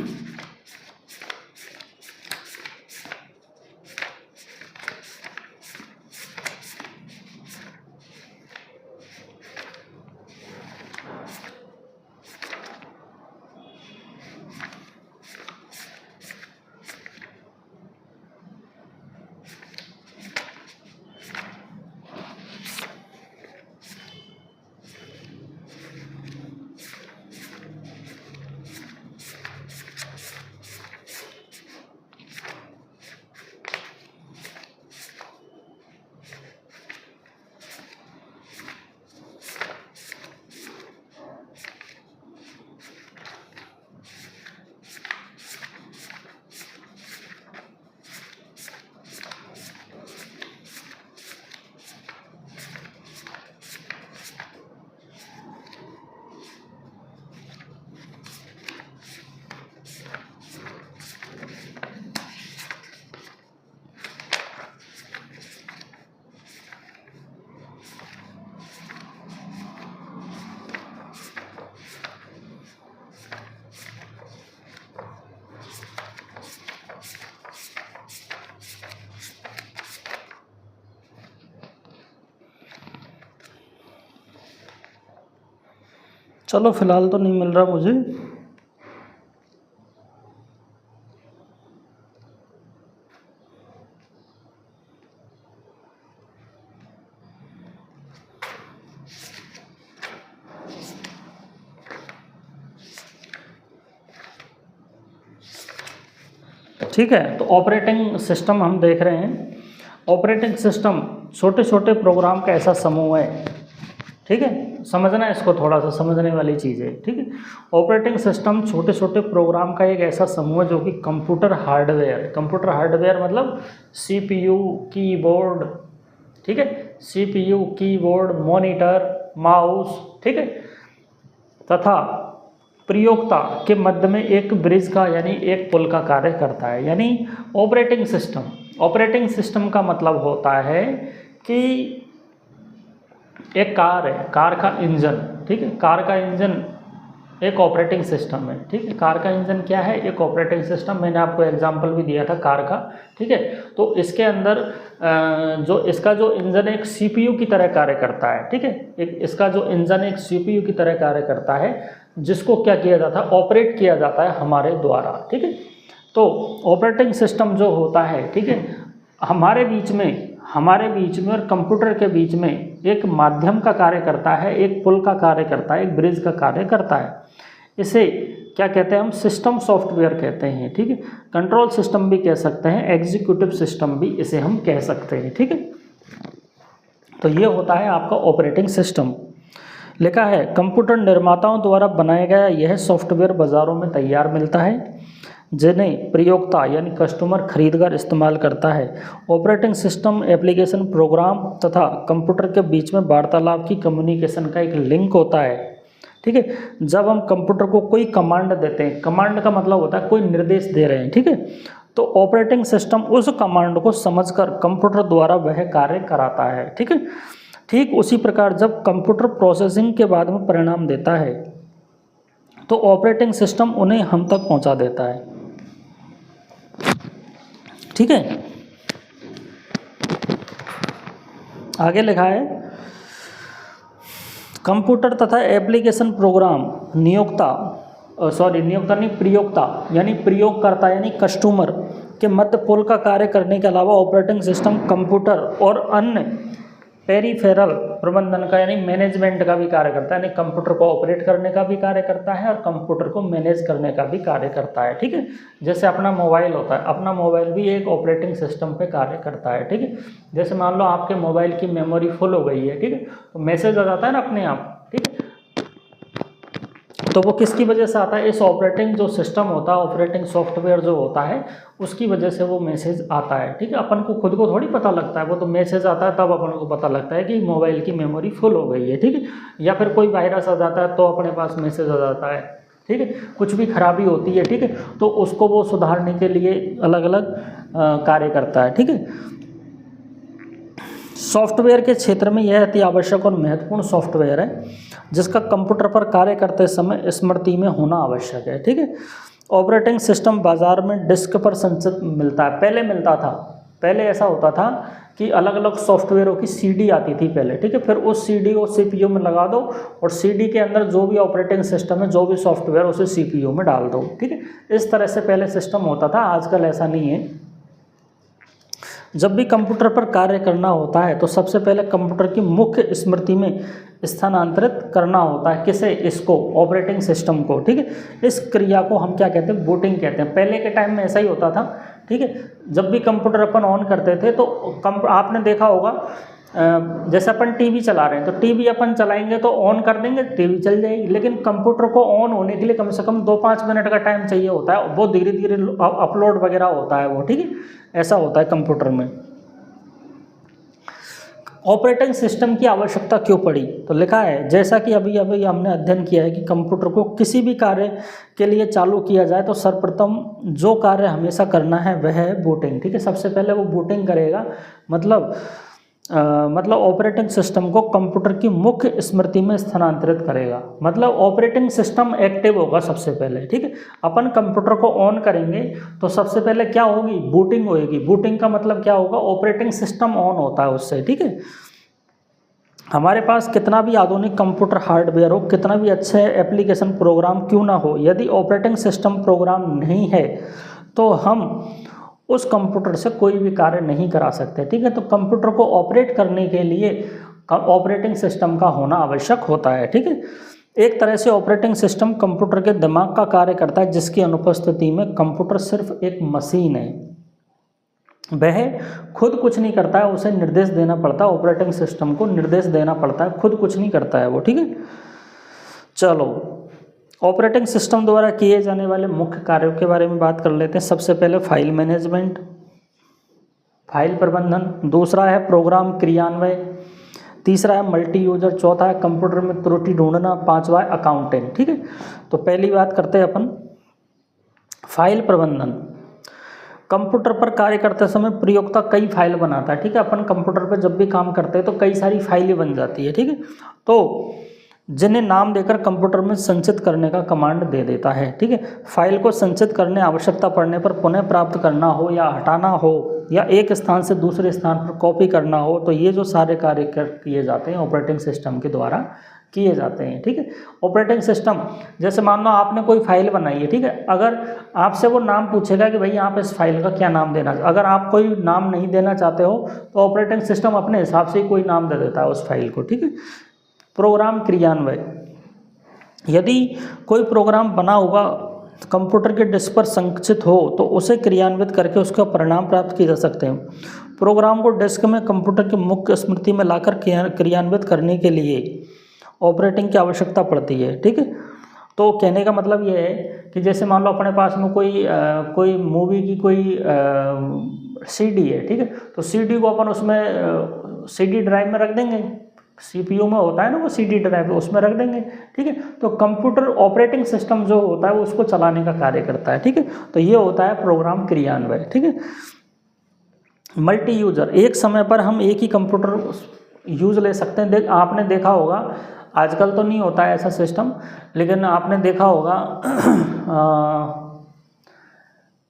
चलो फिलहाल तो नहीं मिल रहा मुझे। ठीक है, तो ऑपरेटिंग सिस्टम हम देख रहे हैं। ऑपरेटिंग सिस्टम छोटे छोटे प्रोग्राम का ऐसा समूह है, ठीक है, समझना इसको, थोड़ा सा समझने वाली चीज़ है, ठीक है। ऑपरेटिंग सिस्टम छोटे छोटे प्रोग्राम का एक ऐसा समूह है जो कि कंप्यूटर हार्डवेयर मतलब सीपीयू, कीबोर्ड, ठीक है, सीपीयू, कीबोर्ड, मॉनिटर, माउस, ठीक है, तथा प्रयोक्ता के मध्य में एक ब्रिज का यानी एक पुल का कार्य करता है। यानी ऑपरेटिंग सिस्टम का मतलब होता है कि एक कार है, कार का इंजन, ठीक है, कार का इंजन एक ऑपरेटिंग सिस्टम है, ठीक है। कार का इंजन क्या है? एक ऑपरेटिंग सिस्टम। मैंने आपको एग्जांपल भी दिया था कार का, ठीक है। तो इसके अंदर इसका जो इंजन एक सीपीयू की तरह कार्य करता है, ठीक है। इसका जो इंजन एक सीपीयू की तरह कार्य करता है, जिसको क्या किया जाता है? ऑपरेट किया जाता है हमारे द्वारा, ठीक है। तो ऑपरेटिंग सिस्टम जो होता है, ठीक है, हमारे बीच में और कंप्यूटर के बीच में एक माध्यम का कार्य करता है, एक पुल का कार्य करता है, एक ब्रिज का कार्य करता है। इसे क्या कहते हैं? हम सिस्टम सॉफ्टवेयर कहते हैं, ठीक है। कंट्रोल सिस्टम भी कह सकते हैं, एग्जीक्यूटिव सिस्टम भी इसे हम कह सकते हैं, ठीक है। तो ये होता है आपका ऑपरेटिंग सिस्टम। लिखा है कंप्यूटर निर्माताओं द्वारा बनाया गया यह सॉफ्टवेयर बाज़ारों में तैयार मिलता है, जिन्हें प्रयोक्ता यानी कस्टमर खरीदकर इस्तेमाल करता है। ऑपरेटिंग सिस्टम एप्लीकेशन प्रोग्राम तथा कंप्यूटर के बीच में वार्तालाप की कम्युनिकेशन का एक लिंक होता है, ठीक है। जब हम कंप्यूटर को कोई कमांड देते हैं, कमांड का मतलब होता है कोई निर्देश दे रहे हैं, ठीक है, तो ऑपरेटिंग सिस्टम उस कमांड को समझकर कंप्यूटर द्वारा वह कार्य कराता है, ठीक है। ठीक उसी प्रकार जब कंप्यूटर प्रोसेसिंग के बाद में परिणाम देता है तो ऑपरेटिंग सिस्टम उन्हें हम तक पहुंचा देता है, ठीक है। आगे लिखा है कंप्यूटर तथा एप्लीकेशन प्रोग्राम प्रयोक्ता यानी प्रयोगकर्ता यानी कस्टमर के मध्य पुल का कार्य करने के अलावा ऑपरेटिंग सिस्टम कंप्यूटर और अन्य पेरिफेरल प्रबंधन का यानी मैनेजमेंट का भी कार्य करता है। यानी कंप्यूटर को ऑपरेट करने का भी कार्य करता है और कंप्यूटर को मैनेज करने का भी कार्य करता है, ठीक है। जैसे अपना मोबाइल होता है, अपना मोबाइल भी एक ऑपरेटिंग सिस्टम पे कार्य करता है, ठीक है। जैसे मान लो आपके मोबाइल की मेमोरी फुल हो गई है, ठीक है, तो मैसेज आ जाता है ना अपने आप, ठीक है। तो वो किसकी वजह से आता है? इस ऑपरेटिंग जो सिस्टम होता है, ऑपरेटिंग सॉफ्टवेयर जो होता है, उसकी वजह से वो मैसेज आता है, ठीक है। अपन को खुद को थोड़ी पता लगता है, वो तो मैसेज आता है तब अपन को पता लगता है कि मोबाइल की मेमोरी फुल हो गई है, ठीक है। या फिर कोई वायरस आ जाता है तो अपने पास मैसेज आ जाता है, ठीक है। कुछ भी खराबी होती है, ठीक है, तो उसको वो सुधारने के लिए अलग अलग कार्य करता है, ठीक है। सॉफ्टवेयर के क्षेत्र में यह अति आवश्यक और महत्वपूर्ण सॉफ्टवेयर है जिसका कंप्यूटर पर कार्य करते समय स्मृति में होना आवश्यक है, ठीक है। ऑपरेटिंग सिस्टम बाजार में डिस्क पर संचित मिलता है, पहले मिलता था। पहले ऐसा होता था कि अलग अलग सॉफ्टवेयरों की सीडी आती थी पहले, ठीक है। फिर उस सीडी को सीपीयू में लगा दो और सीडी के अंदर जो भी ऑपरेटिंग सिस्टम है, जो भी सॉफ्टवेयर, उसे सीपीयू में डाल दो, ठीक है। इस तरह से पहले सिस्टम होता था, आजकल ऐसा नहीं है। जब भी कंप्यूटर पर कार्य करना होता है तो सबसे पहले कंप्यूटर की मुख्य स्मृति में स्थानांतरित करना होता है। किसे? इसको, ऑपरेटिंग सिस्टम को, ठीक है। इस क्रिया को हम क्या कहते हैं? बूटिंग कहते हैं। पहले के टाइम में ऐसा ही होता था, ठीक है। जब भी कंप्यूटर अपन ऑन करते थे तो आपने देखा होगा, जैसे अपन टीवी चला रहे हैं तो टीवी अपन चलाएंगे तो ऑन कर देंगे, टीवी चल जाएगी। लेकिन कंप्यूटर को ऑन होने के लिए कम से कम 2-5 मिनट का टाइम चाहिए होता है, वो धीरे धीरे अपलोड वगैरह होता है वो, ठीक है। ऐसा होता है कंप्यूटर में। ऑपरेटिंग सिस्टम की आवश्यकता क्यों पड़ी? तो लिखा है जैसा कि अभी हमने अध्ययन किया है कि कंप्यूटर को किसी भी कार्य के लिए चालू किया जाए तो सर्वप्रथम जो कार्य हमेशा करना है वह है बूटिंग, ठीक है। सबसे पहले वो बूटिंग करेगा, मतलब ऑपरेटिंग सिस्टम को कंप्यूटर की मुख्य स्मृति में स्थानांतरित करेगा, मतलब ऑपरेटिंग सिस्टम एक्टिव होगा सबसे पहले, ठीक है। अपन कंप्यूटर को ऑन करेंगे तो सबसे पहले क्या होगी? बूटिंग होगी। बूटिंग का मतलब क्या होगा? ऑपरेटिंग सिस्टम ऑन होता है उससे, ठीक है। हमारे पास कितना भी आधुनिक कंप्यूटर हार्डवेयर हो, कितना भी अच्छे एप्लीकेशन प्रोग्राम क्यों ना हो, यदि ऑपरेटिंग सिस्टम प्रोग्राम नहीं है तो हम उस कंप्यूटर से कोई भी कार्य नहीं करा सकते। ठीक है, तो कंप्यूटर को ऑपरेट करने के लिए ऑपरेटिंग सिस्टम का होना आवश्यक होता है। ठीक है, एक तरह से ऑपरेटिंग सिस्टम कंप्यूटर के दिमाग का कार्य करता है, जिसकी अनुपस्थिति में कंप्यूटर सिर्फ एक मशीन है, वह खुद कुछ नहीं करता है, उसे निर्देश देना पड़ता है, ऑपरेटिंग सिस्टम को निर्देश देना पड़ता है, खुद कुछ नहीं करता है वो। ठीक है, चलो ऑपरेटिंग सिस्टम द्वारा किए जाने वाले मुख्य कार्यों के बारे में बात कर लेते हैं। सबसे पहले फाइल मैनेजमेंट, फाइल प्रबंधन, दूसरा है प्रोग्राम क्रियान्वय, तीसरा है मल्टी यूजर, चौथा है कंप्यूटर में त्रुटि ढूंढना, पांचवा है अकाउंटिंग। ठीक है, तो पहली बात करते हैं अपन फाइल प्रबंधन। कंप्यूटर पर कार्य करते समय प्रयोक्ता कई फाइल बनाता है। ठीक है, अपन कंप्यूटर पर जब भी काम करते हैं तो कई सारी फाइलें बन जाती है। ठीक है, तो जिन्हें नाम देकर कंप्यूटर में संचित करने का कमांड दे देता है। ठीक है, फाइल को संचित करने, आवश्यकता पड़ने पर पुनः प्राप्त करना हो या हटाना हो या एक स्थान से दूसरे स्थान पर कॉपी करना हो, तो ये जो सारे कार्य किए जाते हैं ऑपरेटिंग सिस्टम के द्वारा किए जाते हैं। ठीक है, ऑपरेटिंग सिस्टम जैसे मान लो आपने कोई फाइल बनाई है। ठीक है, अगर आपसे वो नाम पूछेगा कि भाई आप इस फाइल का क्या नाम देना, अगर आप कोई नाम नहीं देना चाहते हो तो ऑपरेटिंग सिस्टम अपने हिसाब से ही कोई नाम दे देता है उस फाइल को। ठीक है, प्रोग्राम क्रियान्वय, यदि कोई प्रोग्राम बना हुआ कंप्यूटर के डिस्क पर संचित हो तो उसे क्रियान्वित करके उसका परिणाम प्राप्त किए जा सकते हैं। प्रोग्राम को डिस्क में कंप्यूटर की मुख्य स्मृति में लाकर क्रियान्वित करने के लिए ऑपरेटिंग की आवश्यकता पड़ती है। ठीक है, तो कहने का मतलब ये है कि जैसे मान लो अपने पास में कोई मूवी की कोई सीडी है। ठीक है, तो सीडी को अपन उसमें सीडी ड्राइव में रख देंगे, सीपीयू में होता है ना वो सीडी ड्राइव, उसमें रख देंगे। ठीक है, तो कंप्यूटर ऑपरेटिंग सिस्टम जो होता है वो उसको चलाने का कार्य करता है। ठीक है, तो ये होता है प्रोग्राम क्रियान्वय। ठीक है, मल्टी यूजर, एक समय पर हम एक ही कंप्यूटर यूज ले सकते हैं। आपने देखा होगा, आजकल तो नहीं होता है ऐसा सिस्टम, लेकिन आपने देखा होगा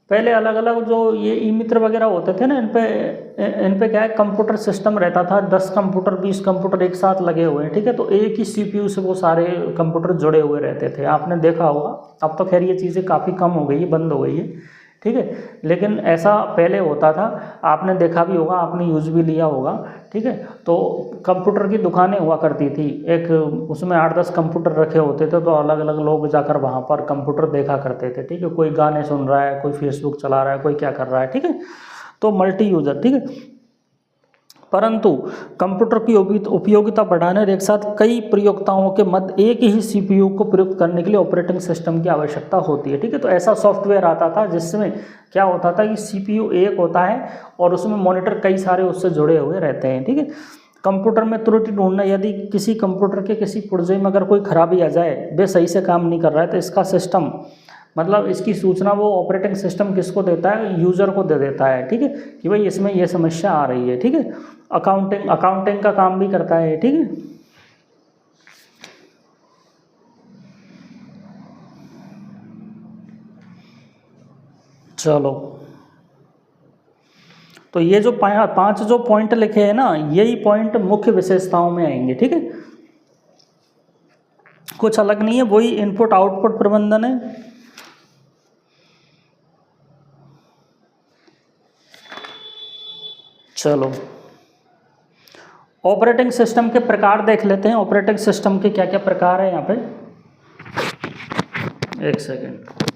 पहले अलग अलग जो ये ई मित्र वगैरह होते थे ना, इन पे क्या है कंप्यूटर सिस्टम रहता था, 10 कंप्यूटर 20 कंप्यूटर एक साथ लगे हुए हैं। ठीक है, तो एक ही सीपीयू से वो सारे कंप्यूटर जुड़े हुए रहते थे, आपने देखा होगा। अब तो खैर ये चीज़ें काफ़ी कम हो गई है, बंद हो गई है। ठीक है, लेकिन ऐसा पहले होता था, आपने देखा भी होगा, आपने यूज़ भी लिया होगा। ठीक है, तो कंप्यूटर की दुकानें हुआ करती थी, एक उसमें 8-10 कंप्यूटर रखे होते थे, तो अलग अलग लोग जाकर वहाँ पर कंप्यूटर देखा करते थे। ठीक है, कोई गाने सुन रहा है, कोई फेसबुक चला रहा है, कोई क्या कर रहा है। ठीक है, तो मल्टी यूजर। ठीक है, परंतु कंप्यूटर की उपयोगिता बढ़ाने और एक साथ कई प्रयोक्ताओं के मध्य एक ही सीपीयू को प्रयुक्त करने के लिए ऑपरेटिंग सिस्टम की आवश्यकता होती है। ठीक है, तो ऐसा सॉफ्टवेयर आता था जिसमें क्या होता था कि सीपीयू एक होता है और उसमें मॉनिटर कई सारे उससे जुड़े हुए रहते हैं। ठीक है, कंप्यूटर में त्रुटि ढूंढना, यदि किसी कंप्यूटर के किसी पुर्जे में अगर कोई खराबी आ जाए, वे सही से काम नहीं कर रहा है, तो इसका सिस्टम मतलब इसकी सूचना वो ऑपरेटिंग सिस्टम किसको देता है, यूज़र को दे देता है। ठीक है, कि भाई इसमें ये समस्या आ रही है। ठीक है, अकाउंटिंग का काम भी करता है। ठीक है, चलो, तो ये जो 5 जो पॉइंट लिखे हैं ना, यही पॉइंट मुख्य विशेषताओं में आएंगे। ठीक है, कुछ अलग नहीं है, वही इनपुट आउटपुट प्रबंधन है। चलो, ऑपरेटिंग सिस्टम के प्रकार देख लेते हैं। ऑपरेटिंग सिस्टम के क्या क्या प्रकार है यहाँ पे, एक सेकेंड।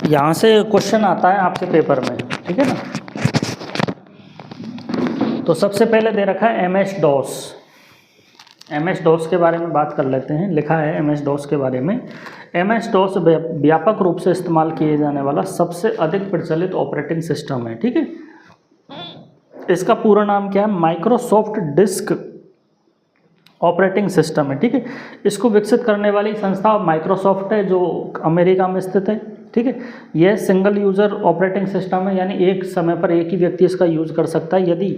यहाँ से क्वेश्चन आता है आपके पेपर में। ठीक है ना, तो सबसे पहले दे रखा है MS DOS। MS DOS के बारे में बात कर लेते हैं। लिखा है MS DOS के बारे में, MS DOS व्यापक रूप से इस्तेमाल किए जाने वाला सबसे अधिक प्रचलित ऑपरेटिंग सिस्टम है। ठीक है, इसका पूरा नाम क्या है? माइक्रोसॉफ्ट डिस्क ऑपरेटिंग सिस्टम है, ठीक है। इसको विकसित करने वाली संस्था माइक्रोसॉफ्ट है, जो अमेरिका में स्थित है, ठीक है। यह सिंगल यूज़र ऑपरेटिंग सिस्टम है, यानी एक समय पर एक ही व्यक्ति इसका यूज़ कर सकता है। यदि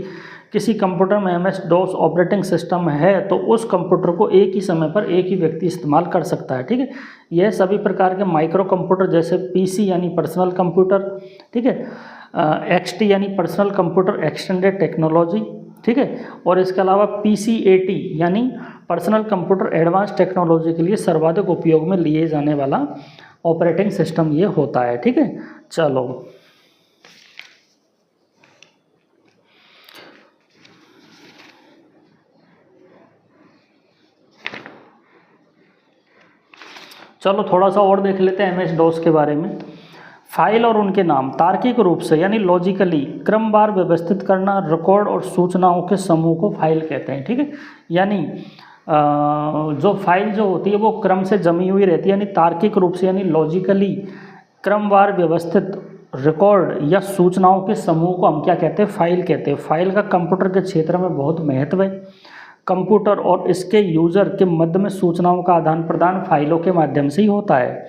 किसी कंप्यूटर में MS DOS ऑपरेटिंग सिस्टम है तो उस कंप्यूटर को एक ही समय पर एक ही व्यक्ति इस्तेमाल कर सकता है, ठीक है। यह सभी प्रकार के माइक्रो कंप्यूटर जैसे PC यानी पर्सनल कंप्यूटर, ठीक है, XT यानी पर्सनल कंप्यूटर एक्सटेंडेड टेक्नोलॉजी, ठीक है, और इसके अलावा PCAT यानी पर्सनल कंप्यूटर एडवांस टेक्नोलॉजी के लिए सर्वाधिक उपयोग में लिए जाने वाला ऑपरेटिंग सिस्टम ये होता है, ठीक है। चलो थोड़ा सा और देख लेते हैं MS DOS के बारे में। फाइल और उनके नाम तार्किक रूप से यानी लॉजिकली क्रमवार व्यवस्थित करना, रिकॉर्ड और सूचनाओं के समूह को फाइल कहते हैं, ठीक है। यानी जो फाइल जो होती है वो क्रम से जमी हुई रहती है, यानी तार्किक रूप से यानी लॉजिकली क्रमवार व्यवस्थित रिकॉर्ड या सूचनाओं के समूह को हम क्या कहते हैं? फाइल कहते हैं। फाइल का कंप्यूटर के क्षेत्र में बहुत महत्व है। कंप्यूटर और इसके यूज़र के मध्य में सूचनाओं का आदान प्रदान फाइलों के माध्यम से ही होता है।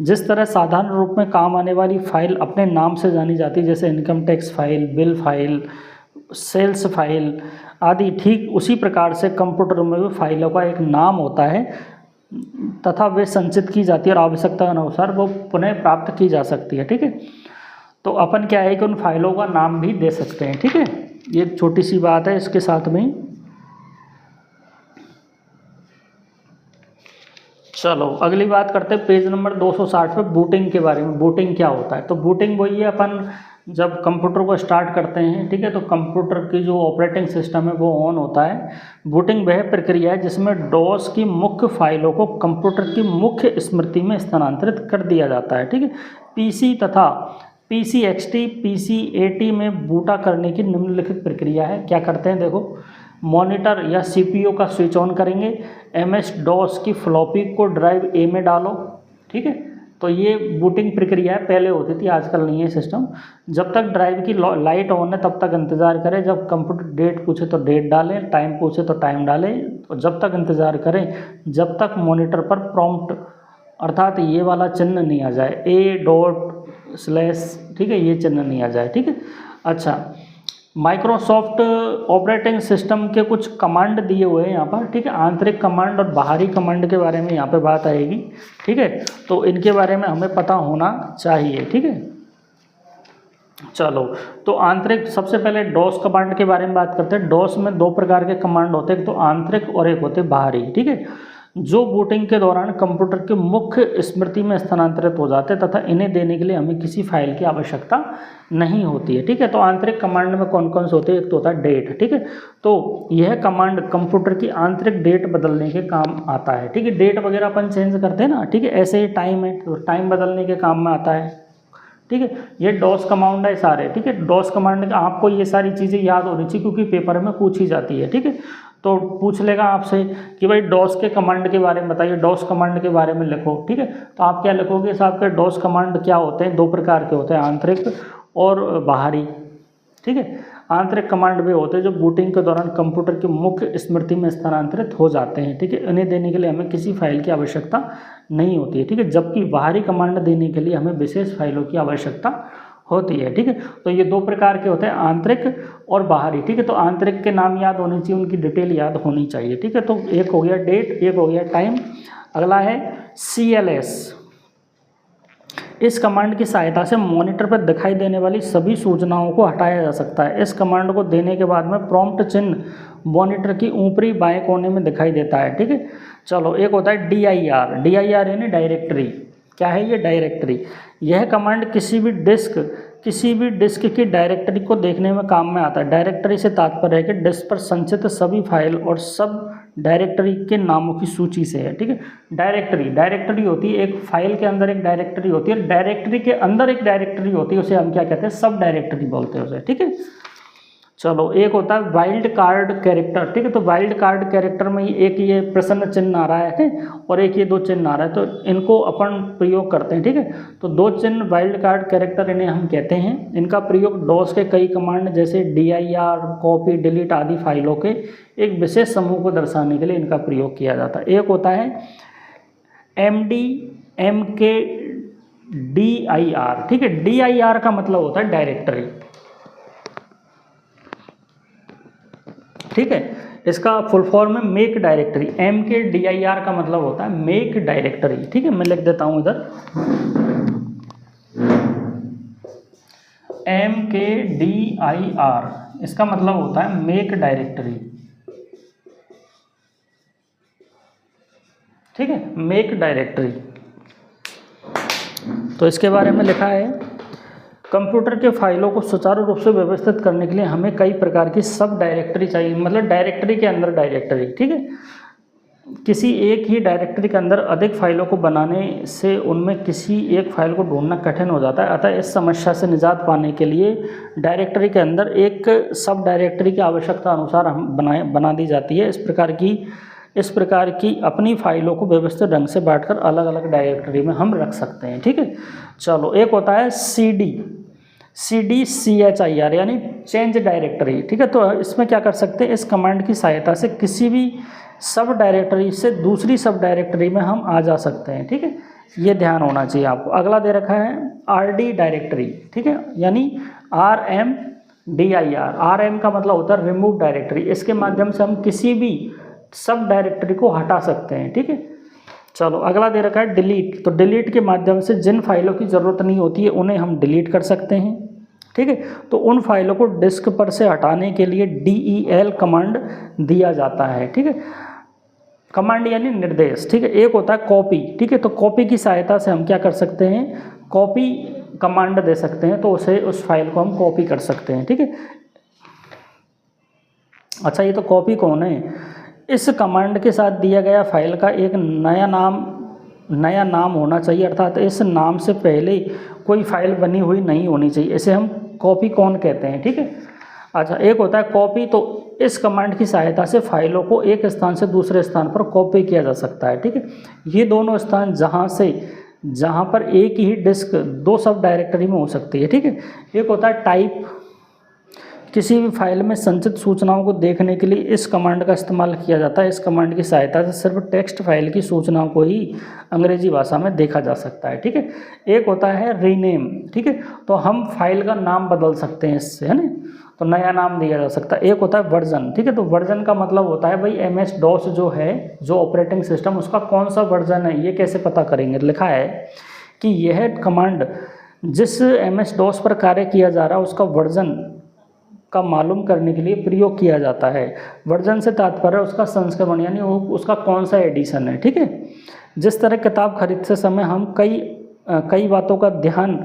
जिस तरह साधारण रूप में काम आने वाली फाइल अपने नाम से जानी जाती है, जैसे income tax file, bill file, sales file आदि, ठीक उसी प्रकार से कंप्यूटर में भी फाइलों का एक नाम होता है तथा वे संचित की जाती है और आवश्यकता के अनुसार वो पुनः प्राप्त की जा सकती है, ठीक है। तो अपन क्या है कि उन फाइलों का नाम भी दे सकते हैं, ठीक है। ये छोटी सी बात है इसके साथ में। चलो अगली बात करते हैं पेज नंबर 260 पे बूटिंग के बारे में। बूटिंग क्या होता है? तो बूटिंग वही है, अपन जब कंप्यूटर को स्टार्ट करते हैं, ठीक है, तो कंप्यूटर की जो ऑपरेटिंग सिस्टम है वो ऑन होता है। बूटिंग वह प्रक्रिया है जिसमें डॉस की मुख्य फाइलों को कंप्यूटर की मुख्य स्मृति में स्थानांतरित कर दिया जाता है, ठीक है। PC तथा PCXT PCAT में बूटा करने की निम्नलिखित प्रक्रिया है। क्या करते हैं देखो, मॉनिटर या CPU का स्विच ऑन करेंगे, MS DOS की फ्लॉपी को ड्राइव A में डालो, ठीक है। तो ये बूटिंग प्रक्रिया है, पहले होती थी, आजकल नहीं है सिस्टम। जब तक ड्राइव की लाइट ऑन है तब तक इंतज़ार करें, जब कंप्यूटर डेट पूछे तो डेट डालें, टाइम पूछे तो टाइम डालें, तो जब तक इंतज़ार करें जब तक मॉनिटर पर प्रॉम्प्ट अर्थात ये वाला चिन्ह नहीं आ जाए, A./ ठीक है, ये चिन्ह नहीं आ जाए, ठीक है। अच्छा, माइक्रोसॉफ्ट ऑपरेटिंग सिस्टम के कुछ कमांड दिए हुए हैं यहाँ पर, ठीक है। आंतरिक कमांड और बाहरी कमांड के बारे में यहाँ पे बात आएगी, ठीक है। तो इनके बारे में हमें पता होना चाहिए, ठीक है। चलो, तो आंतरिक, सबसे पहले डॉस कमांड के बारे में बात करते हैं। डॉस में दो प्रकार के कमांड होते हैं, एक तो आंतरिक और एक होते बाहरी, ठीक है, जो बूटिंग के दौरान कंप्यूटर के मुख्य स्मृति में स्थानांतरित हो जाते हैं तथा इन्हें देने के लिए हमें किसी फाइल की आवश्यकता नहीं होती है, ठीक है। तो आंतरिक कमांड में कौन कौन से होते हैं? एक तो होता है डेट, ठीक है। तो यह कमांड कंप्यूटर की आंतरिक डेट बदलने के काम आता है, ठीक है। डेट वगैरह अपन चेंज करते हैं ना, ठीक है। ऐसे ही टाइम है तो टाइम बदलने के काम में आता है, ठीक है। ये डॉस कमांड है सारे, ठीक है। डॉस कमांड का आपको ये सारी चीज़ें याद होनी चाहिए क्योंकि पेपर में पूछी जाती है, ठीक है। तो पूछ लेगा आपसे कि भाई डॉस के कमांड के बारे में बताइए, डॉस कमांड के बारे में लिखो, ठीक है। तो आप क्या लिखोगे साहब के डॉस कमांड क्या होते हैं? दो प्रकार के होते हैं, आंतरिक और बाहरी, ठीक है। आंतरिक कमांड वे होते हैं जो बूटिंग के दौरान कंप्यूटर की मुख्य स्मृति में स्थानांतरित हो जाते हैं, ठीक है। इन्हें देने के लिए हमें किसी फाइल की आवश्यकता नहीं होती है, ठीक है। जबकि बाहरी कमांड देने के लिए हमें विशेष फाइलों की आवश्यकता होती है, ठीक है। तो ये दो प्रकार के होते हैं, आंतरिक और बाहरी, ठीक है। तो आंतरिक के नाम याद होने चाहिए, उनकी डिटेल याद होनी चाहिए, ठीक है। तो एक हो गया डेट, एक हो गया टाइम, अगला है CLS। इस कमांड की सहायता से मॉनिटर पर दिखाई देने वाली सभी सूचनाओं को हटाया जा सकता है। इस कमांड को देने के बाद में प्रॉम्प्ट चिन्ह मॉनिटर की ऊपरी बाएं कोने में दिखाई देता है, ठीक है। चलो, एक होता है DIR यानी डायरेक्टरी। क्या है ये? डायरेक्टरी। यह कमांड किसी भी डिस्क की डायरेक्टरी को देखने में काम में आता है। डायरेक्टरी से तात्पर्य है कि डिस्क पर संचित सभी फाइल और सब डायरेक्टरी के नामों की सूची से है, ठीक है। डायरेक्टरी होती है, एक फाइल के अंदर एक डायरेक्टरी होती है, डायरेक्टरी के अंदर एक डायरेक्टरी होती है, उसे हम क्या कहते हैं? सब डायरेक्टरी बोलते हैं उसे, ठीक है। चलो, एक होता है वाइल्ड कार्ड कैरेक्टर, ठीक है। तो वाइल्ड कार्ड कैरेक्टर में एक ये प्रश्न चिन्ह आ रहा है और एक ये दो चिन्ह आ रहा है, तो इनको अपन प्रयोग करते हैं, ठीक है। तो दो चिन्ह वाइल्ड कार्ड कैरेक्टर इन्हें हम कहते हैं। इनका प्रयोग डॉस के कई कमांड जैसे dir, कॉपी, डिलीट आदि फाइलों के एक विशेष समूह को दर्शाने के लिए इनका प्रयोग किया जाता है। एक होता है mkdir, ठीक है। dir का मतलब होता है डायरेक्टरी, ठीक है। इसका फुल फॉर्म है मेक डायरेक्टरी। mkdir का मतलब होता है मेक डायरेक्टरी, ठीक है। मैं लिख देता हूं इधर mkdir, इसका मतलब होता है मेक डायरेक्टरी, ठीक है, मेक डायरेक्टरी। तो इसके बारे में लिखा है, कंप्यूटर के फाइलों को सुचारू रूप से व्यवस्थित करने के लिए हमें कई प्रकार की सब डायरेक्टरी चाहिए, मतलब डायरेक्टरी के अंदर डायरेक्टरी, ठीक है। किसी एक ही डायरेक्टरी के अंदर अधिक फाइलों को बनाने से उनमें किसी एक फाइल को ढूंढना कठिन हो जाता है। अतः इस समस्या से निजात पाने के लिए डायरेक्टरी के अंदर एक सब डायरेक्टरी की आवश्यकता अनुसार हम बना दी जाती है। इस प्रकार की अपनी फाइलों को व्यवस्थित ढंग से बांटकर अलग अलग डायरेक्टरी में हम रख सकते हैं, ठीक है। चलो, एक होता है CDCHIR यानी चेंज डायरेक्टरी, ठीक है। तो इसमें क्या कर सकते हैं, इस कमांड की सहायता से किसी भी सब डायरेक्टरी से दूसरी सब डायरेक्टरी में हम आ जा सकते हैं, ठीक है। ये ध्यान होना चाहिए आपको। अगला दे रखा है RD डायरेक्टरी, ठीक है, यानी RMDIR। RM का मतलब होता है रिमूव डायरेक्टरी। इसके माध्यम से हम किसी भी सब डायरेक्टरी को हटा सकते हैं, ठीक है। चलो, अगला दे रखा है डिलीट। तो डिलीट के माध्यम से जिन फाइलों की ज़रूरत नहीं होती है उन्हें हम डिलीट कर सकते हैं, ठीक है। तो उन फाइलों को डिस्क पर से हटाने के लिए DEL कमांड दिया जाता है, ठीक है। कमांड यानी निर्देश, ठीक है। एक होता है कॉपी, ठीक है। तो कॉपी की सहायता से हम क्या कर सकते हैं, कॉपी कमांड दे सकते हैं, तो उस फाइल को हम कॉपी कर सकते हैं, ठीक है। अच्छा, ये तो कॉपी कौन है, इस कमांड के साथ दिया गया फाइल का एक नया नाम होना चाहिए, अर्थात इस नाम से पहले कोई फाइल बनी हुई नहीं होनी चाहिए। इसे हम कॉपी कौन कहते हैं, ठीक है। अच्छा, एक होता है कॉपी। तो इस कमांड की सहायता से फाइलों को एक स्थान से दूसरे स्थान पर कॉपी किया जा सकता है, ठीक है। ये दोनों स्थान जहाँ पर एक ही डिस्क दो सब डायरेक्टरी में हो सकती है, ठीक है। एक होता है टाइप। किसी भी फाइल में संचित सूचनाओं को देखने के लिए इस कमांड का इस्तेमाल किया जाता है। इस कमांड की सहायता से सिर्फ टेक्स्ट फाइल की सूचनाओं को ही अंग्रेजी भाषा में देखा जा सकता है, ठीक है। एक होता है रीनेम, ठीक है। तो हम फाइल का नाम बदल सकते हैं इससे, है ना, तो नया नाम दिया जा सकता है। एक होता है वर्जन, ठीक है। तो वर्जन का मतलब होता है भाई MS-DOS जो है, जो ऑपरेटिंग सिस्टम, उसका कौन सा वर्जन है, ये कैसे पता करेंगे। लिखा है कि यह कमांड जिस MS-DOS पर कार्य किया जा रहा है उसका वर्जन का मालूम करने के लिए प्रयोग किया जाता है। वर्जन से तात्पर्य उसका संस्करण यानी उसका कौन सा एडिशन है, ठीक है। जिस तरह किताब खरीदते समय हम कई बातों का ध्यान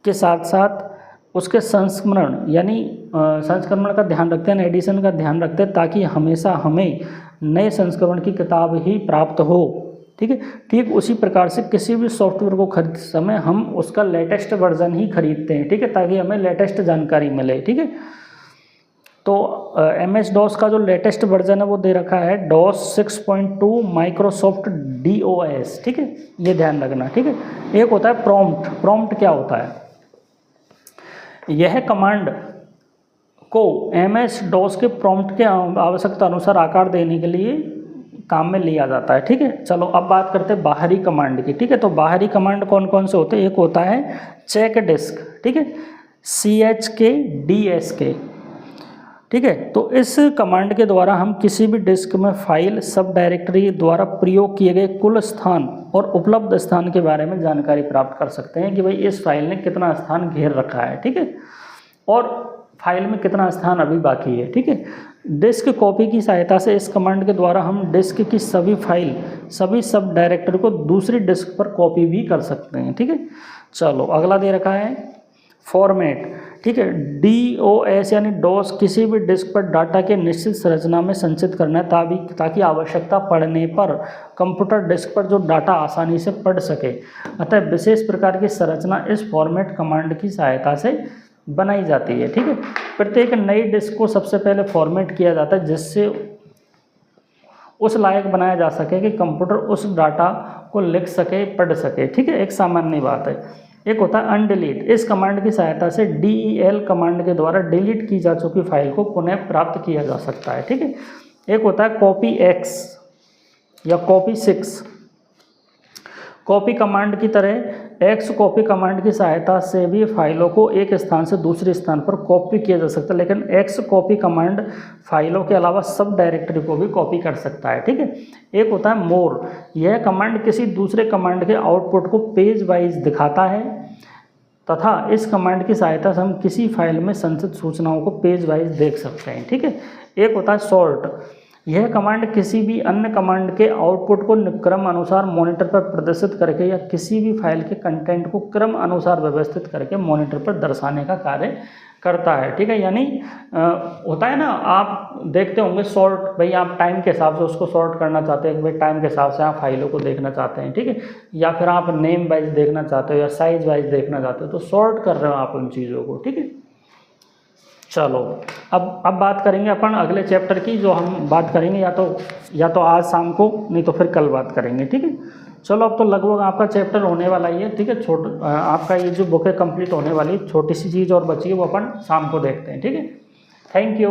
के साथ साथ उसके संस्करण का ध्यान रखते हैं, एडिशन का ध्यान रखते हैं, ताकि हमेशा हमें नए संस्करण की किताब ही प्राप्त हो, ठीक है। ठीक उसी प्रकार से किसी भी सॉफ्टवेयर को खरीदते समय हम उसका लेटेस्ट वर्जन ही खरीदते हैं, ठीक है, ताकि हमें लेटेस्ट जानकारी मिले, ठीक है। तो MS-DOS का जो लेटेस्ट वर्जन है वो दे रखा है DOS 6.2 माइक्रोसॉफ्ट DOS, ठीक है, ये ध्यान रखना, ठीक है। एक होता है प्रॉम्प्ट क्या होता है, यह कमांड को MS-DOS के प्रॉम्प्ट के आवश्यकता अनुसार आकार देने के लिए काम में लिया जाता है, ठीक है। चलो, अब बात करते हैं बाहरी कमांड की, ठीक है। तो बाहरी कमांड कौन कौन से होते हैं, एक होता है चेक डिस्क, ठीक है, CHKDSK, ठीक है। तो इस कमांड के द्वारा हम किसी भी डिस्क में फाइल सब डायरेक्टरी द्वारा प्रयोग किए गए कुल स्थान और उपलब्ध स्थान के बारे में जानकारी प्राप्त कर सकते हैं कि भाई इस फाइल ने कितना स्थान घेर रखा है, ठीक है, और फाइल में कितना स्थान अभी बाकी है, ठीक है। डिस्क कॉपी की सहायता से इस कमांड के द्वारा हम डिस्क की सभी सब डायरेक्टरी को दूसरी डिस्क पर कॉपी भी कर सकते हैं, ठीक है। चलो, अगला दे रखा है फॉर्मेट, ठीक है। DOS यानी DOS किसी भी डिस्क पर डाटा के निश्चित संरचना में संचित करना है ताकि आवश्यकता पड़ने पर कंप्यूटर डिस्क पर जो डाटा आसानी से पढ़ सके। अतः विशेष प्रकार की संरचना इस फॉर्मेट कमांड की सहायता से बनाई जाती है। ठीक है, प्रत्येक नई डिस्क को सबसे पहले फॉर्मेट किया जाता है जिससे उस लायक बनाया जा सके कि कंप्यूटर उस डाटा को लिख सके, पढ़ सके। ठीक है, एक सामान्य बात है। एक होता है अनडिलीट। इस कमांड की सहायता से del कमांड के द्वारा डिलीट की जा चुकी फाइल को पुनः प्राप्त किया जा सकता है। ठीक है, एक होता है कॉपी x या कॉपी 6। कॉपी कमांड की तरह एक्स कॉपी कमांड की सहायता से भी फाइलों को एक स्थान से दूसरे स्थान पर कॉपी किया जा सकता है, लेकिन एक्स कॉपी कमांड फाइलों के अलावा सब डायरेक्टरी को भी कॉपी कर सकता है। ठीक है, एक होता है मोर। यह कमांड किसी दूसरे कमांड के आउटपुट को पेज वाइज दिखाता है तथा इस कमांड की सहायता से हम किसी फाइल में संचित सूचनाओं को पेज वाइज देख सकते हैं। ठीक है, एक होता है सॉर्ट। यह कमांड किसी भी अन्य कमांड के आउटपुट को क्रम अनुसार मॉनिटर पर प्रदर्शित करके या किसी भी फाइल के कंटेंट को क्रम अनुसार व्यवस्थित करके मॉनिटर पर दर्शाने का कार्य करता है। ठीक है, यानी होता है ना, आप देखते होंगे सॉर्ट, भाई आप टाइम के हिसाब से उसको सॉर्ट करना चाहते हैं, भाई टाइम के हिसाब से आप फाइलों को देखना चाहते हैं। ठीक है, या फिर आप नेम वाइज देखना चाहते हो या साइज वाइज देखना चाहते हो, तो सॉर्ट कर रहे हो आप उन चीज़ों को। ठीक है, चलो अब बात करेंगे अपन अगले चैप्टर की, जो हम बात करेंगे या तो आज शाम को, नहीं तो फिर कल बात करेंगे। ठीक है, चलो अब तो लगभग आपका चैप्टर होने वाला ही है। ठीक है, आपका ये जो बुक है कंप्लीट होने वाली, छोटी सी चीज़ और बची है वो अपन शाम को देखते हैं। ठीक है, थैंक यू।